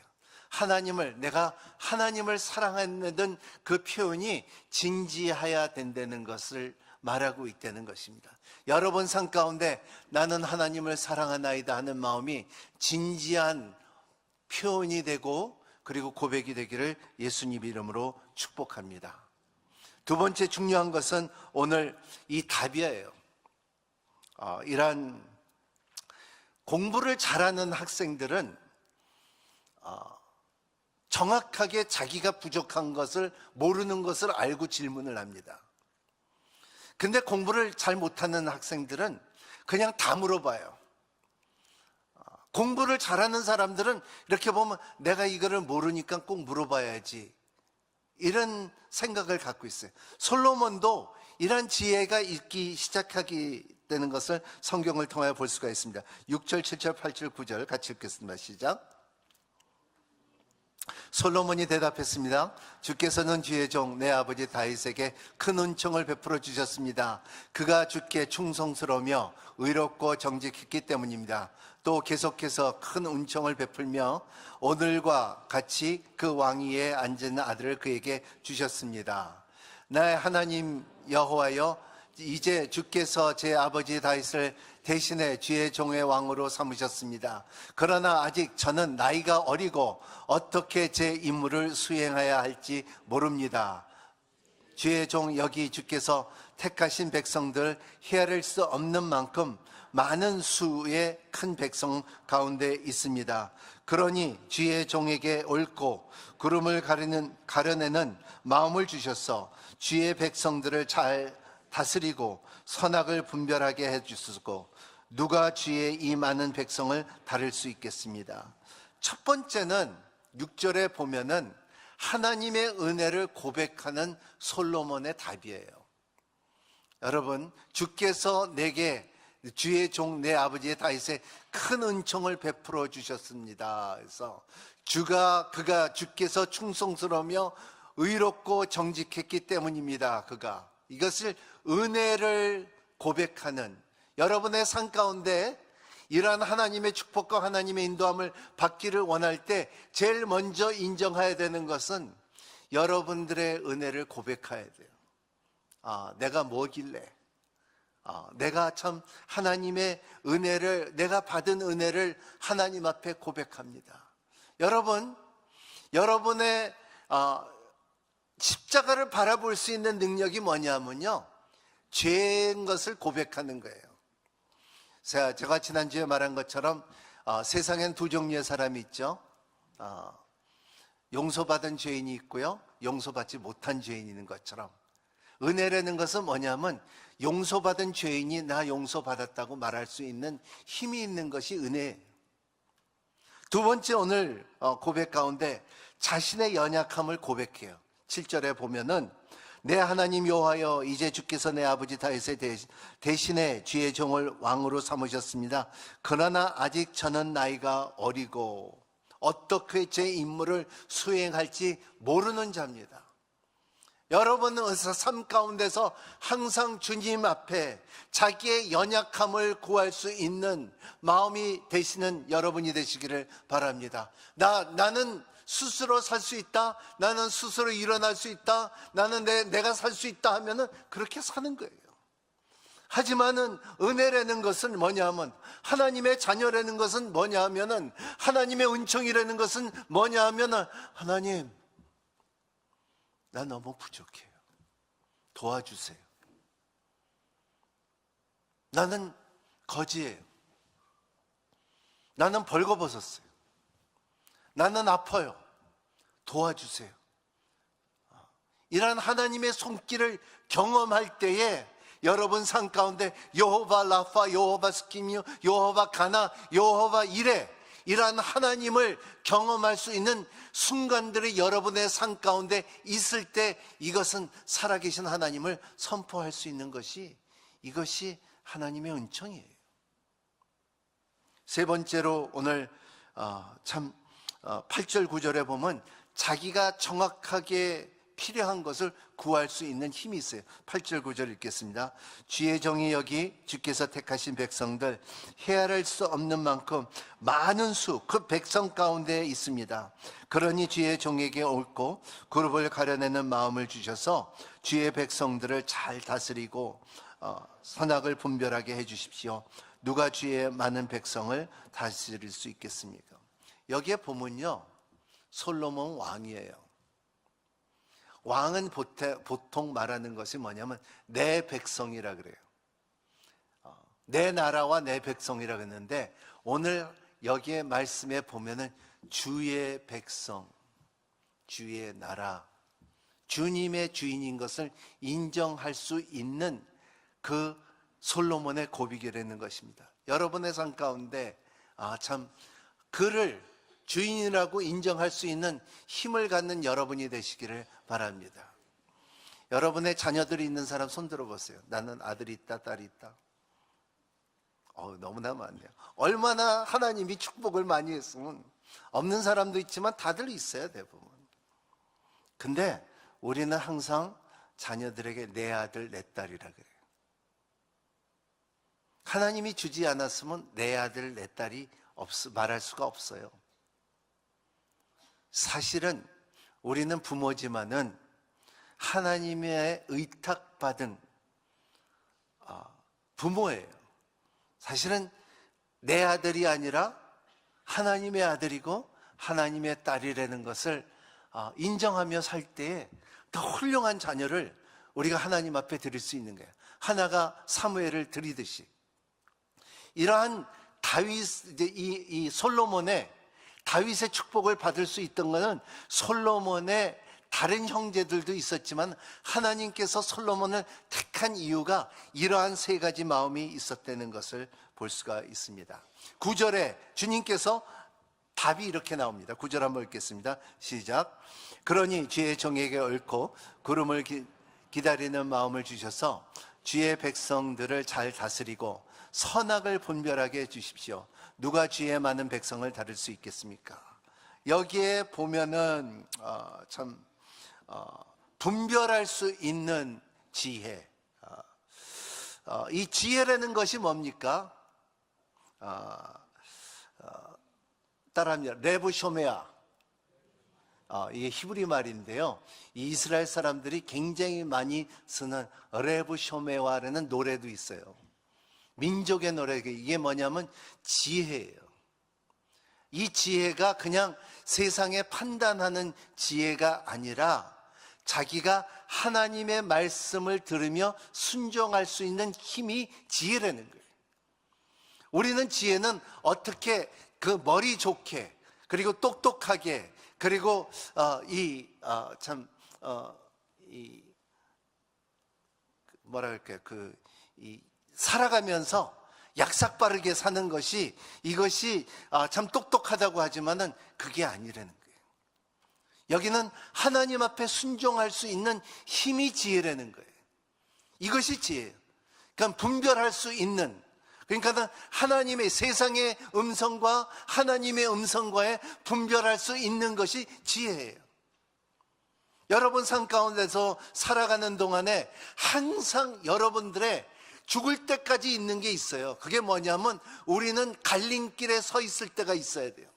내가 하나님을 사랑하는 그 표현이 진지해야 된다는 것을 말하고 있다는 것입니다. 여러분 삶 가운데 나는 하나님을 사랑하나이다 하는 마음이 진지한 표현이 되고 그리고 고백이 되기를 예수님 이름으로 축복합니다. 두 번째 중요한 것은 오늘 이 답이에요. 이러한 공부를 잘하는 학생들은 정확하게 자기가 부족한 것을, 모르는 것을 알고 질문을 합니다. 근데 공부를 잘 못하는 학생들은 그냥 다 물어봐요. 공부를 잘하는 사람들은 이렇게 보면 내가 이거를 모르니까 꼭 물어봐야지, 이런 생각을 갖고 있어요. 솔로몬도 이런 지혜가 있기 시작하게 되는 것을 성경을 통하여 볼 수가 있습니다. 6절, 7절, 8절, 9절 같이 읽겠습니다. 시작. 솔로몬이 대답했습니다. 주께서는 주의 종 내 아버지 다윗에게 큰 은총을 베풀어 주셨습니다. 그가 주께 충성스러우며 의롭고 정직했기 때문입니다. 또 계속해서 큰 은총을 베풀며 오늘과 같이 그 왕위에 앉은 아들을 그에게 주셨습니다. 나의 하나님 여호와여, 이제 주께서 제 아버지 다윗을 대신해 주의 종의 왕으로 삼으셨습니다. 그러나 아직 저는 나이가 어리고 어떻게 제 임무를 수행해야 할지 모릅니다. 주의 종 여기 주께서 택하신 백성들 헤아릴 수 없는 만큼 많은 수의 큰 백성 가운데 있습니다. 그러니 주의 종에게 옳고 구름을 가려내는 마음을 주셔서 주의 백성들을 잘 다스리고 선악을 분별하게 해주시고 누가 주의 이 많은 백성을 다룰 수 있겠습니다. 첫 번째는 6절에 보면은 하나님의 은혜를 고백하는 솔로몬의 답이에요. 여러분, 주께서 내게 주의 종 내 아버지의 다윗에 큰 은총을 베풀어 주셨습니다. 그래서 주께서 충성스러우며 의롭고 정직했기 때문입니다. 이것을 은혜를 고백하는, 여러분의 삶 가운데 이러한 하나님의 축복과 하나님의 인도함을 받기를 원할 때 제일 먼저 인정해야 되는 것은 여러분들의 은혜를 고백해야 돼요. 내가 뭐길래, 내가 참 하나님의 은혜를, 내가 받은 은혜를 하나님 앞에 고백합니다. 여러분의 십자가를 바라볼 수 있는 능력이 뭐냐면요, 죄인 것을 고백하는 거예요. 제가 지난주에 말한 것처럼 세상엔 두 종류의 사람이 있죠. 용서받은 죄인이 있고요, 용서받지 못한 죄인이 있는 것처럼, 은혜라는 것은 뭐냐면 용서받은 죄인이 나 용서받았다고 말할 수 있는 힘이 있는 것이 은혜예요. 두 번째, 오늘 고백 가운데 자신의 연약함을 고백해요. 7절에 보면은 내 하나님 여호와여, 이제 주께서 내 아버지 다윗의 대신에 주의 종을 왕으로 삼으셨습니다. 그러나 아직 저는 나이가 어리고 어떻게 제 임무를 수행할지 모르는 자입니다. 여러분은 삶 가운데서 항상 주님 앞에 자기의 연약함을 구할 수 있는 마음이 되시는 여러분이 되시기를 바랍니다. 나는 스스로 살 수 있다, 나는 스스로 일어날 수 있다, 나는 내가 살 수 있다 하면은 그렇게 사는 거예요. 하지만은 은혜라는 것은 뭐냐면, 하나님의 자녀라는 것은 뭐냐 하면은, 하나님의 은총이라는 것은 뭐냐 하면은, 하나님, 나 너무 부족해요. 도와주세요. 나는 거지예요. 나는 벌거벗었어요. 나는 아파요. 도와주세요. 이런 하나님의 손길을 경험할 때에 여러분 삶 가운데 여호바 라파, 여호바 스키미요, 여호바 가나, 여호바 이레, 이러한 하나님을 경험할 수 있는 순간들이 여러분의 삶 가운데 있을 때 이것은 살아계신 하나님을 선포할 수 있는 이것이 하나님의 은총이에요. 세 번째로 오늘 8절 9절에 보면 자기가 정확하게 필요한 것을 구할 수 있는 힘이 있어요. 8절 9절 읽겠습니다. 주의 종이 여기 주께서 택하신 백성들 헤아릴 수 없는 만큼 많은 수 그 백성 가운데 있습니다. 그러니 주의 종에게 옳고 그룹을 가려내는 마음을 주셔서 주의 백성들을 잘 다스리고 선악을 분별하게 해주십시오. 누가 주의 많은 백성을 다스릴 수 있겠습니까? 여기에 보면요, 솔로몬 왕이에요. 왕은 보통 말하는 것이 뭐냐면 내 백성이라 그래요. 내 나라와 내 백성이라 그랬는데 오늘 여기에 말씀에 보면은 주의 백성, 주의 나라, 주님의 주인인 것을 인정할 수 있는 그 솔로몬의 고백이라는 것입니다. 여러분의 삶 가운데 참 그를 주인이라고 인정할 수 있는 힘을 갖는 여러분이 되시기를 바랍니다. 여러분의 자녀들이 있는 사람 손 들어보세요. 나는 아들이 있다, 딸이 있다. 너무나 많네요. 얼마나 하나님이 축복을 많이 했으면, 없는 사람도 있지만 다들 있어요, 대부분. 근데 우리는 항상 자녀들에게 내 아들, 내 딸이라 그래요. 하나님이 주지 않았으면 내 아들, 내 딸이 말할 수가 없어요. 사실은 우리는 부모지만은 하나님의 의탁받은 부모예요. 사실은 내 아들이 아니라 하나님의 아들이고 하나님의 딸이라는 것을 인정하며 살 때에 더 훌륭한 자녀를 우리가 하나님 앞에 드릴 수 있는 거예요. 하나가 사무엘을 드리듯이. 이러한 이 솔로몬의 다윗의 축복을 받을 수 있던 것은 솔로몬의 다른 형제들도 있었지만 하나님께서 솔로몬을 택한 이유가 이러한 세 가지 마음이 있었다는 것을 볼 수가 있습니다. 9절에 주님께서 답이 이렇게 나옵니다. 9절 한번 읽겠습니다. 시작. 그러니 주의 종에게 옳고 구름을 기다리는 마음을 주셔서 주의 백성들을 잘 다스리고 선악을 분별하게 해주십시오. 누가 주의 많은 백성을 다룰 수 있겠습니까? 여기에 보면은 분별할 수 있는 지혜. 이 지혜라는 것이 뭡니까? 따라합니다. 레브쇼메아. 이게 히브리 말인데요. 이 이스라엘 사람들이 굉장히 많이 쓰는 레브쇼메와라는 노래도 있어요. 민족의 노래. 이게 뭐냐면 지혜예요. 이 지혜가 그냥 세상에 판단하는 지혜가 아니라 자기가 하나님의 말씀을 들으며 순종할 수 있는 힘이 지혜라는 거예요. 우리는 지혜는 어떻게 그 머리 좋게 그리고 똑똑하게 그리고 살아가면서 약삭빠르게 사는 것이 이것이 참 똑똑하다고 하지만은 그게 아니라는 거예요. 여기는 하나님 앞에 순종할 수 있는 힘이 지혜라는 거예요. 이것이 지혜예요. 그러니까 분별할 수 있는, 그러니까 하나님의 세상의 음성과 하나님의 음성과의 분별할 수 있는 것이 지혜예요. 여러분 삶 가운데서 살아가는 동안에 항상 여러분들의 죽을 때까지 있는 게 있어요. 그게 뭐냐면 우리는 갈림길에 서 있을 때가 있어야 돼요.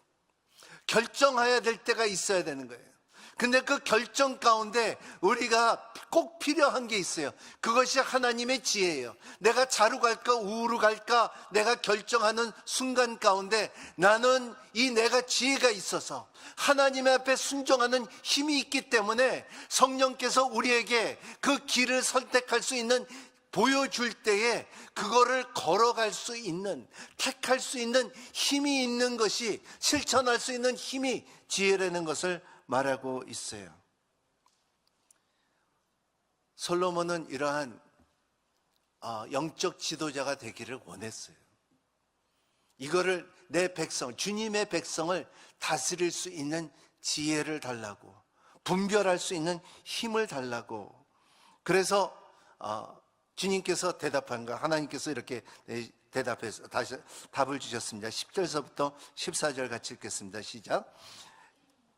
결정해야 될 때가 있어야 되는 거예요. 근데 그 결정 가운데 우리가 꼭 필요한 게 있어요. 그것이 하나님의 지혜예요. 내가 좌로 갈까 우로 갈까 내가 결정하는 순간 가운데 나는 내가 지혜가 있어서 하나님의 앞에 순종하는 힘이 있기 때문에 성령께서 우리에게 그 길을 선택할 수 있는 보여줄 때에 그거를 걸어갈 수 있는, 택할 수 있는 힘이 있는 것이, 실천할 수 있는 힘이 지혜라는 것을 말하고 있어요. 솔로몬은 이러한 영적 지도자가 되기를 원했어요. 이거를 내 백성, 주님의 백성을 다스릴 수 있는 지혜를 달라고, 분별할 수 있는 힘을 달라고. 그래서 주님께서 대답한가, 하나님께서 이렇게 대답해서 다시 답을 주셨습니다. 10절서부터 14절 같이 읽겠습니다. 시작.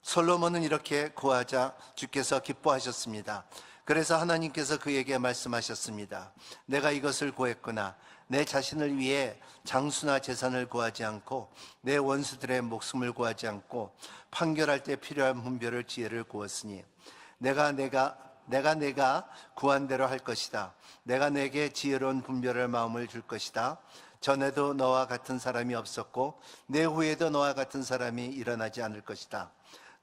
솔로몬은 이렇게 구하자 주께서 기뻐하셨습니다. 그래서 하나님께서 그에게 말씀하셨습니다. 내가 이것을 구했구나. 내 자신을 위해 장수나 재산을 구하지 않고 내 원수들의 목숨을 구하지 않고 판결할 때 필요한 분별을 지혜를 구했으니 내가 구한 대로 할 것이다. 내가 내게 지혜로운 분별할 마음을 줄 것이다. 전에도 너와 같은 사람이 없었고 내 후에도 너와 같은 사람이 일어나지 않을 것이다.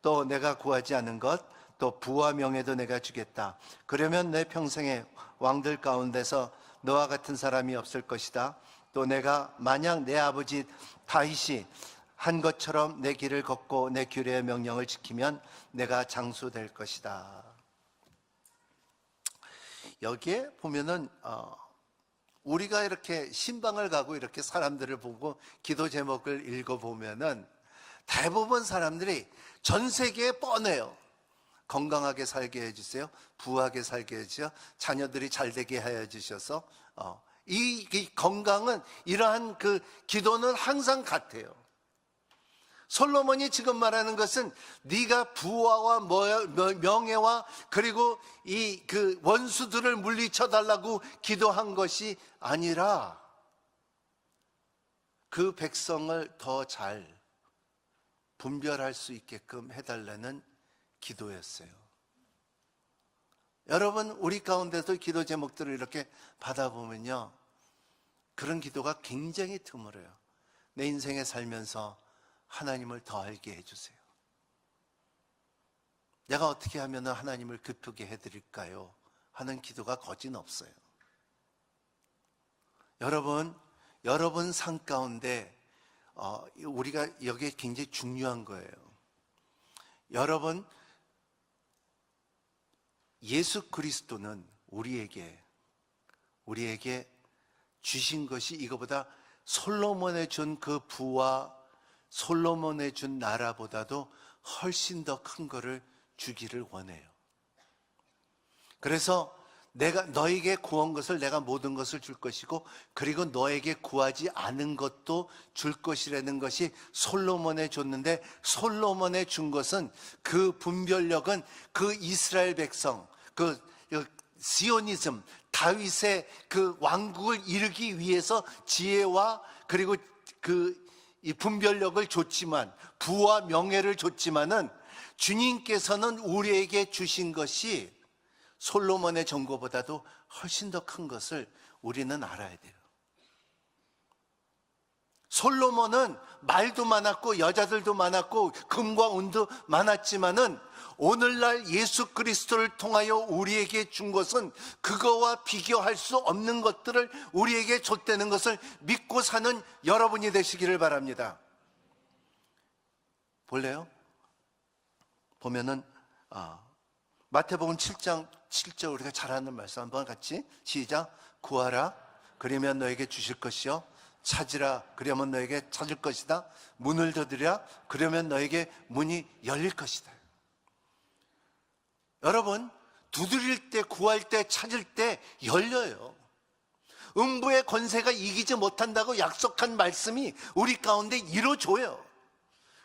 또 내가 구하지 않은 것, 또 부와 명예도 내가 주겠다. 그러면 내 평생에 왕들 가운데서 너와 같은 사람이 없을 것이다. 또 내가 만약 내 아버지 다윗이 한 것처럼 내 길을 걷고 내 규례의 명령을 지키면 내가 장수될 것이다. 여기에 보면은 우리가 이렇게 신방을 가고 이렇게 사람들을 보고 기도 제목을 읽어보면은 대부분 사람들이 전 세계에 뻔해요. 건강하게 살게 해주세요. 부하게 살게 해주세요. 자녀들이 잘 되게 해주셔서 이 건강은 이러한 그 기도는 항상 같아요. 솔로몬이 지금 말하는 것은 네가 부와 명예와 그리고 이 그 원수들을 물리쳐 달라고 기도한 것이 아니라 그 백성을 더 잘 분별할 수 있게끔 해달라는 기도였어요. 여러분, 우리 가운데도 기도 제목들을 이렇게 받아보면요, 그런 기도가 굉장히 드물어요. 내 인생에 살면서 하나님을 더 알게 해주세요. 내가 어떻게 하면 하나님을 기쁘게 해드릴까요? 하는 기도가 거진 없어요. 여러분 삶 가운데 우리가 여기에 굉장히 중요한 거예요. 여러분, 예수 그리스도는 우리에게 주신 것이 이거보다 솔로몬에 준 그 부와 솔로몬에 준 나라보다도 훨씬 더 큰 거를 주기를 원해요. 그래서 내가 너에게 구한 것을 내가 모든 것을 줄 것이고, 그리고 너에게 구하지 않은 것도 줄 것이라는 것이 솔로몬에 줬는데, 솔로몬에 준 것은 그 분별력은 그 이스라엘 백성, 그 시오니즘, 다윗의 그 왕국을 이루기 위해서 지혜와 그리고 이 분별력을 줬지만, 부와 명예를 줬지만은, 주님께서는 우리에게 주신 것이 솔로몬의 정거보다도 훨씬 더 큰 것을 우리는 알아야 돼요. 솔로몬은 말도 많았고 여자들도 많았고 금과 은도 많았지만은, 오늘날 예수 그리스도를 통하여 우리에게 준 것은 그거와 비교할 수 없는 것들을 우리에게 줬다는 것을 믿고 사는 여러분이 되시기를 바랍니다. 볼래요? 보면은 마태복음 7장 7절, 우리가 잘 아는 말씀 한번 같이 시작. 구하라, 그러면 너에게 주실 것이요, 찾으라, 그러면 너에게 찾을 것이다. 문을 두드리라, 그러면 너에게 문이 열릴 것이다. 여러분, 두드릴 때, 구할 때, 찾을 때 열려요. 음부의 권세가 이기지 못한다고 약속한 말씀이 우리 가운데 이루어져요.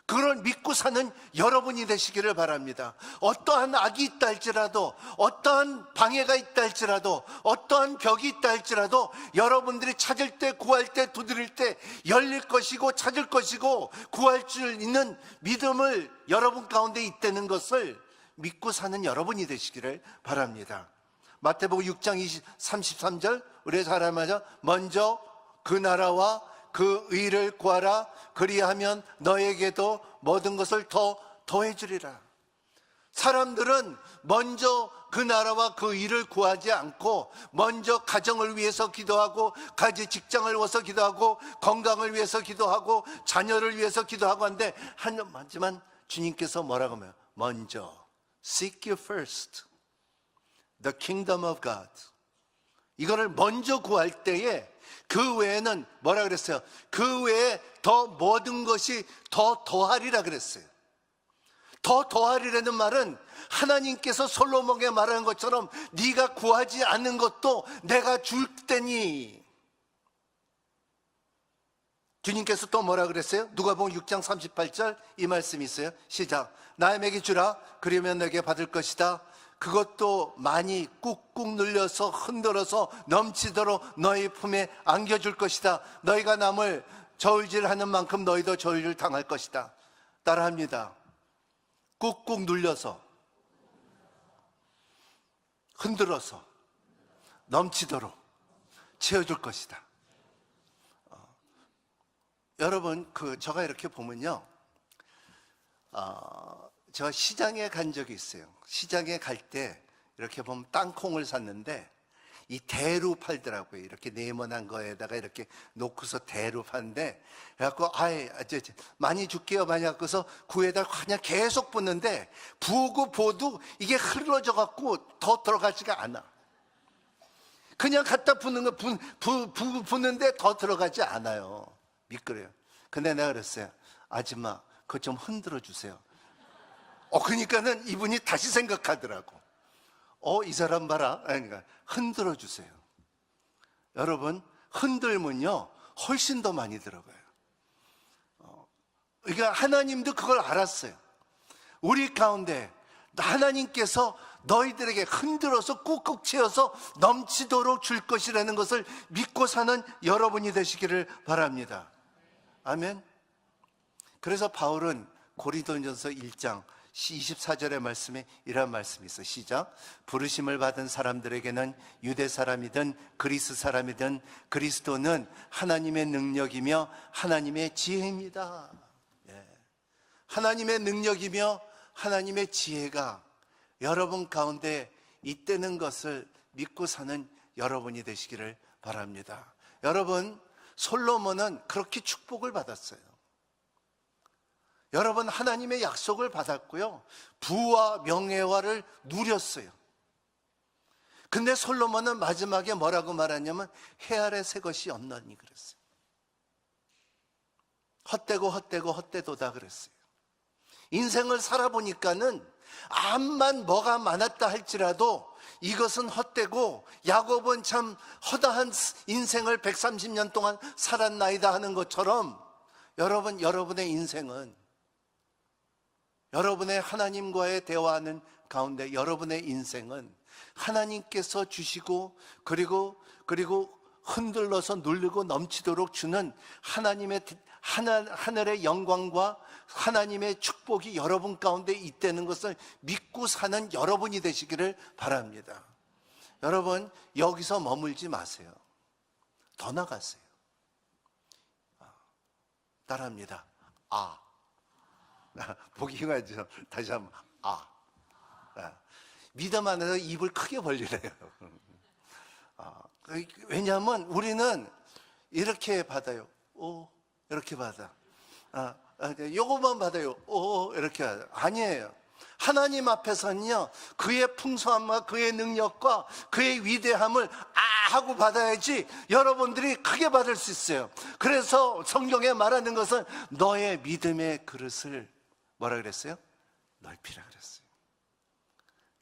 그걸 믿고 사는 여러분이 되시기를 바랍니다. 어떠한 악이 있다 할지라도, 어떠한 방해가 있다 할지라도, 어떠한 벽이 있다 할지라도, 여러분들이 찾을 때, 구할 때, 두드릴 때 열릴 것이고 찾을 것이고 구할 줄 있는 믿음을 여러분 가운데 있다는 것을 믿고 사는 여러분이 되시기를 바랍니다. 마태복음 6장 33절, 우리 잘 알죠? 먼저 그 나라와 그 의를 구하라, 그리하면 너에게도 모든 것을 더 더해주리라. 사람들은 먼저 그 나라와 그 의를 구하지 않고, 먼저 가정을 위해서 기도하고, 가지 직장을 위해서 기도하고, 건강을 위해서 기도하고, 자녀를 위해서 기도하고 하는데, 하지만 주님께서 뭐라고 하면, 먼저 seek you first the kingdom of God. 이거를 먼저 구할 때에 그 외에는 뭐라 그랬어요? 그 외에 더 모든 것이 더 더하리라 그랬어요. 더 더하리라는 말은 하나님께서 솔로몬에게 말하는 것처럼 네가 구하지 않는 것도 내가 줄 테니. 주님께서 또 뭐라 그랬어요? 누가복음 6장 38절 이 말씀이 있어요. 시작. 남에게 주라, 그러면 내게 받을 것이다. 그것도 많이 꾹꾹 눌려서 흔들어서 넘치도록 너희 품에 안겨줄 것이다. 너희가 남을 저울질하는 만큼 너희도 저울질 당할 것이다. 따라합니다. 꾹꾹 눌려서, 흔들어서 넘치도록 채워줄 것이다. 여러분, 제가 이렇게 보면요, 제가 시장에 간 적이 있어요. 시장에 갈 때 이렇게 보면 땅콩을 샀는데, 이 대루 팔더라고요. 이렇게 네모난 거에다가 이렇게 놓고서 대루 파는데, 그래갖고 많이 줄게요 많이 갖고서 구에다 그냥 계속 붓는데, 부고 보도 이게 흘러져 갖고 더 들어가지가 않아. 그냥 갖다 붓는 거 붓는데 더 들어가지 않아요. 미끄러요. 근데 내가 그랬어요. 아줌마, 그거 좀 흔들어 주세요. 그러니까는 이분이 다시 생각하더라고. 이 사람 봐라. 그러니까 흔들어 주세요. 여러분, 흔들면요 훨씬 더 많이 들어가요. 그러니까 하나님도 그걸 알았어요. 우리 가운데 하나님께서 너희들에게 흔들어서 꾹꾹 채워서 넘치도록 줄 것이라는 것을 믿고 사는 여러분이 되시기를 바랍니다. 아멘. 그래서 바울은 고린도전서 1장 24절의 말씀에 이런 말씀이 있어요. 시작. 부르심을 받은 사람들에게는 유대 사람이든 그리스 사람이든 그리스도는 하나님의 능력이며 하나님의 지혜입니다. 하나님의 능력이며 하나님의 지혜가 여러분 가운데 있다는 것을 믿고 사는 여러분이 되시기를 바랍니다. 여러분, 솔로몬은 그렇게 축복을 받았어요. 여러분, 하나님의 약속을 받았고요, 부와 명예와를 누렸어요. 근데 솔로몬은 마지막에 뭐라고 말하냐면 해 아래 새 것이 없나니 그랬어요. 헛되고 헛되고 헛되도다 그랬어요. 인생을 살아보니까는 암만 뭐가 많았다 할지라도 이것은 헛되고 야곱은 참 허다한 인생을 130년 동안 살았나이다 하는 것처럼 여러분, 여러분의 인생은 여러분의 하나님과의 대화하는 가운데 여러분의 인생은 하나님께서 주시고 그리고 흔들러서 누르고 넘치도록 주는 하나님의 하늘의 영광과 하나님의 축복이 여러분 가운데 있다는 것을 믿고 사는 여러분이 되시기를 바랍니다. 여러분, 여기서 머물지 마세요. 더 나가세요. 따라합니다. 보기 흉하죠. 다시 한번 믿음 안에서 입을 크게 벌리래요. 왜냐하면 우리는 이렇게 받아요. 이렇게 받아. 요것만 받아요. 이렇게 하죠. 아니에요. 하나님 앞에서는요, 그의 풍성함과 그의 능력과 그의 위대함을 하고 받아야지 여러분들이 크게 받을 수 있어요. 그래서 성경에 말하는 것은 너의 믿음의 그릇을 뭐라 그랬어요? 넓히라 그랬어요.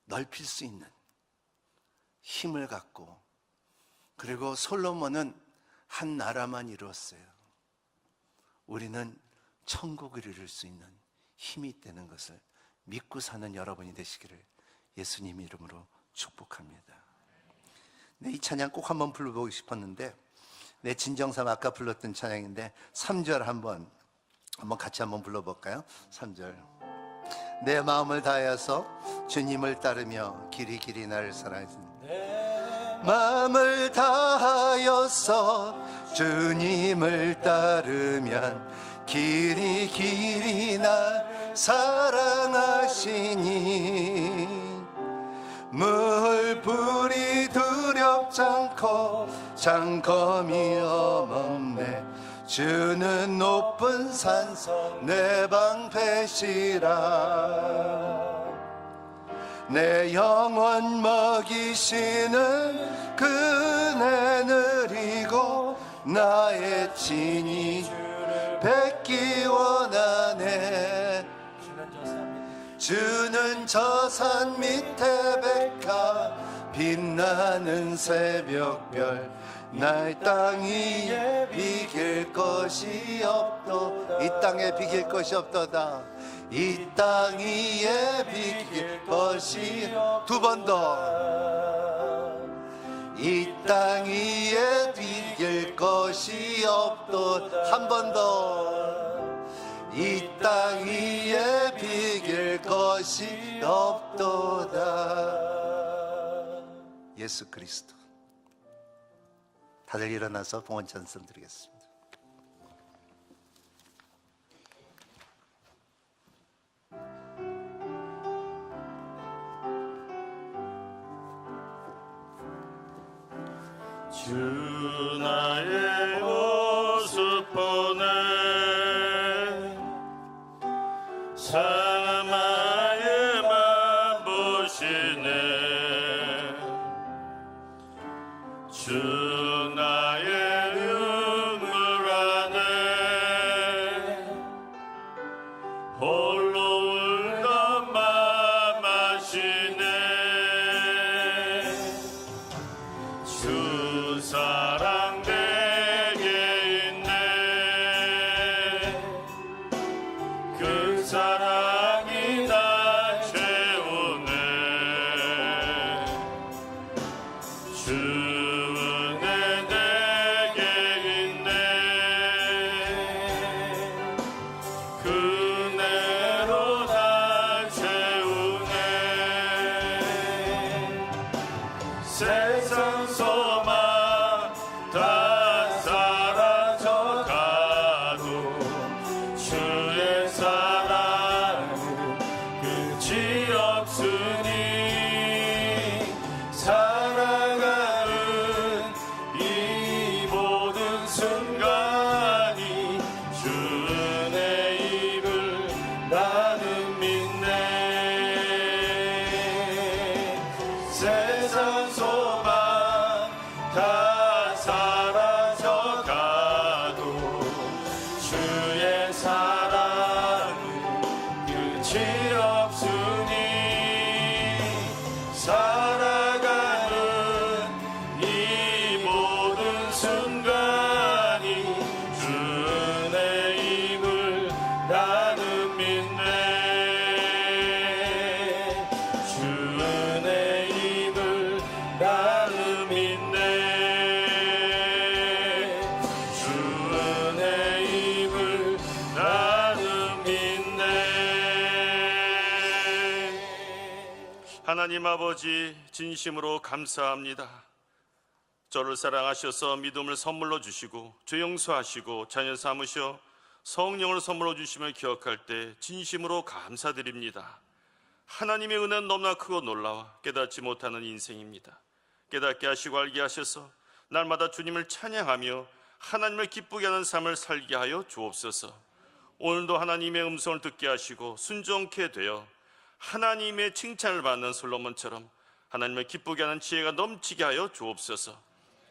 넓힐 수 있는 힘을 갖고, 그리고 솔로몬은 한 나라만 이루었어요. 우리는 천국을 이룰 수 있는 힘이 있다는 것을 믿고 사는 여러분이 되시기를 예수님 이름으로 축복합니다. 이 찬양 꼭 한번 불러보고 싶었는데, 내 진정삼 아까 불렀던 찬양인데 3절 한번 같이 한번 불러볼까요? 3절. 내 마음을 다하여서 주님을 따르며 길이 길이 나를 사랑하신, 마음을 다하여서 주님을 따르면 길이 길이 날 사랑하시니 물불이 두렵잖고 장검이 엄없네 주는 높은 산성 내 방패시라 내 영혼 먹이시는 그네 느리고 나의 친히 뵙기 원하네 주는 저 산 밑에 백화 빛나는 새벽별 날 땅 위에 비길 것이 없도 이 땅에 비길 것이 없도다 이 땅 위에 비길 것이 두 번 더 이 땅 위에 비길 것이 없도다 한 번 더 이 땅 위에 비길 것이 없도다 예수 그리스도 다들 일어나서 봉헌 찬송 드리겠습니다. 주 나의 모습 보네 사마의 맘 보시네 주 나의 눈물 안에 홀로 울던 맘 아시네 주 사랑 내게 있네 그 사랑이 날 채우네 주 은혜 하나님 아버지, 진심으로 감사합니다. 저를 사랑하셔서 믿음을 선물로 주시고 죄 용서하시고 자녀 삼으셔 성령을 선물로 주심을 기억할 때 진심으로 감사드립니다. 하나님의 은혜는 너무나 크고 놀라워 깨닫지 못하는 인생입니다. 깨닫게 하시고 알게 하셔서 날마다 주님을 찬양하며 하나님을 기쁘게 하는 삶을 살게 하여 주옵소서. 오늘도 하나님의 음성을 듣게 하시고 순종케 되어 하나님의 칭찬을 받는 솔로몬처럼 하나님을 기쁘게 하는 지혜가 넘치게 하여 주옵소서.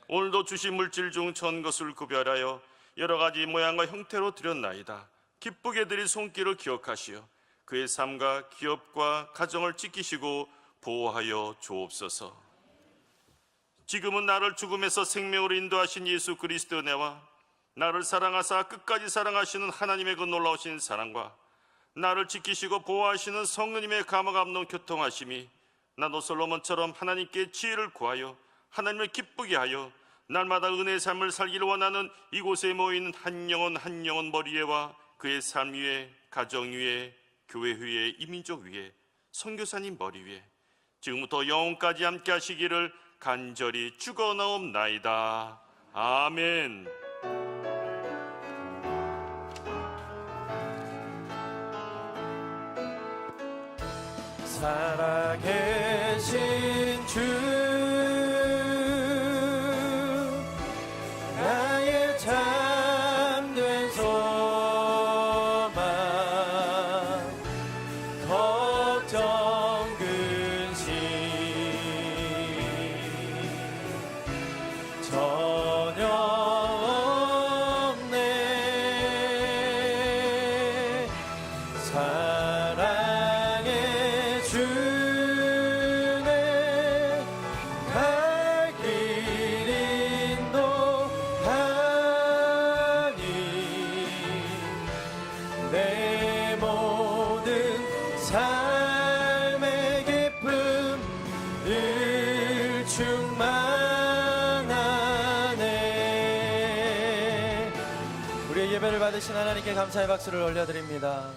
오늘도 주신 물질 중 좋은 것을 구별하여 여러 가지 모양과 형태로 드렸나이다. 기쁘게 드릴 손길을 기억하시어 그의 삶과 기업과 가정을 지키시고 보호하여 주옵소서. 지금은 나를 죽음에서 생명으로 인도하신 예수 그리스도의 은혜와 나를 사랑하사 끝까지 사랑하시는 하나님의 그 놀라우신 사랑과 나를 지키시고 보호하시는 성령님의 감화가 없는 교통하심이 나도 솔로몬처럼 하나님께 지혜를 구하여 하나님을 기쁘게 하여 날마다 은혜의 삶을 살기를 원하는 이곳에 모인 한 영혼 한 영혼 머리 위에와 그의 삶 위에, 가정 위에, 교회 위에, 이민족 위에, 선교사님 머리 위에 지금부터 영혼까지 함께 하시기를 간절히 축원하옵나이다. 아멘. 살아계신 주 나의 참된 소망 걱정 근심 전혀 없네. 사랑의 주네 갈 길 인도하니 내 모든 삶의 기쁨 늘 충만하네. 우리의 예배를 받으신 하나님께 감사의 박수를 올려드립니다.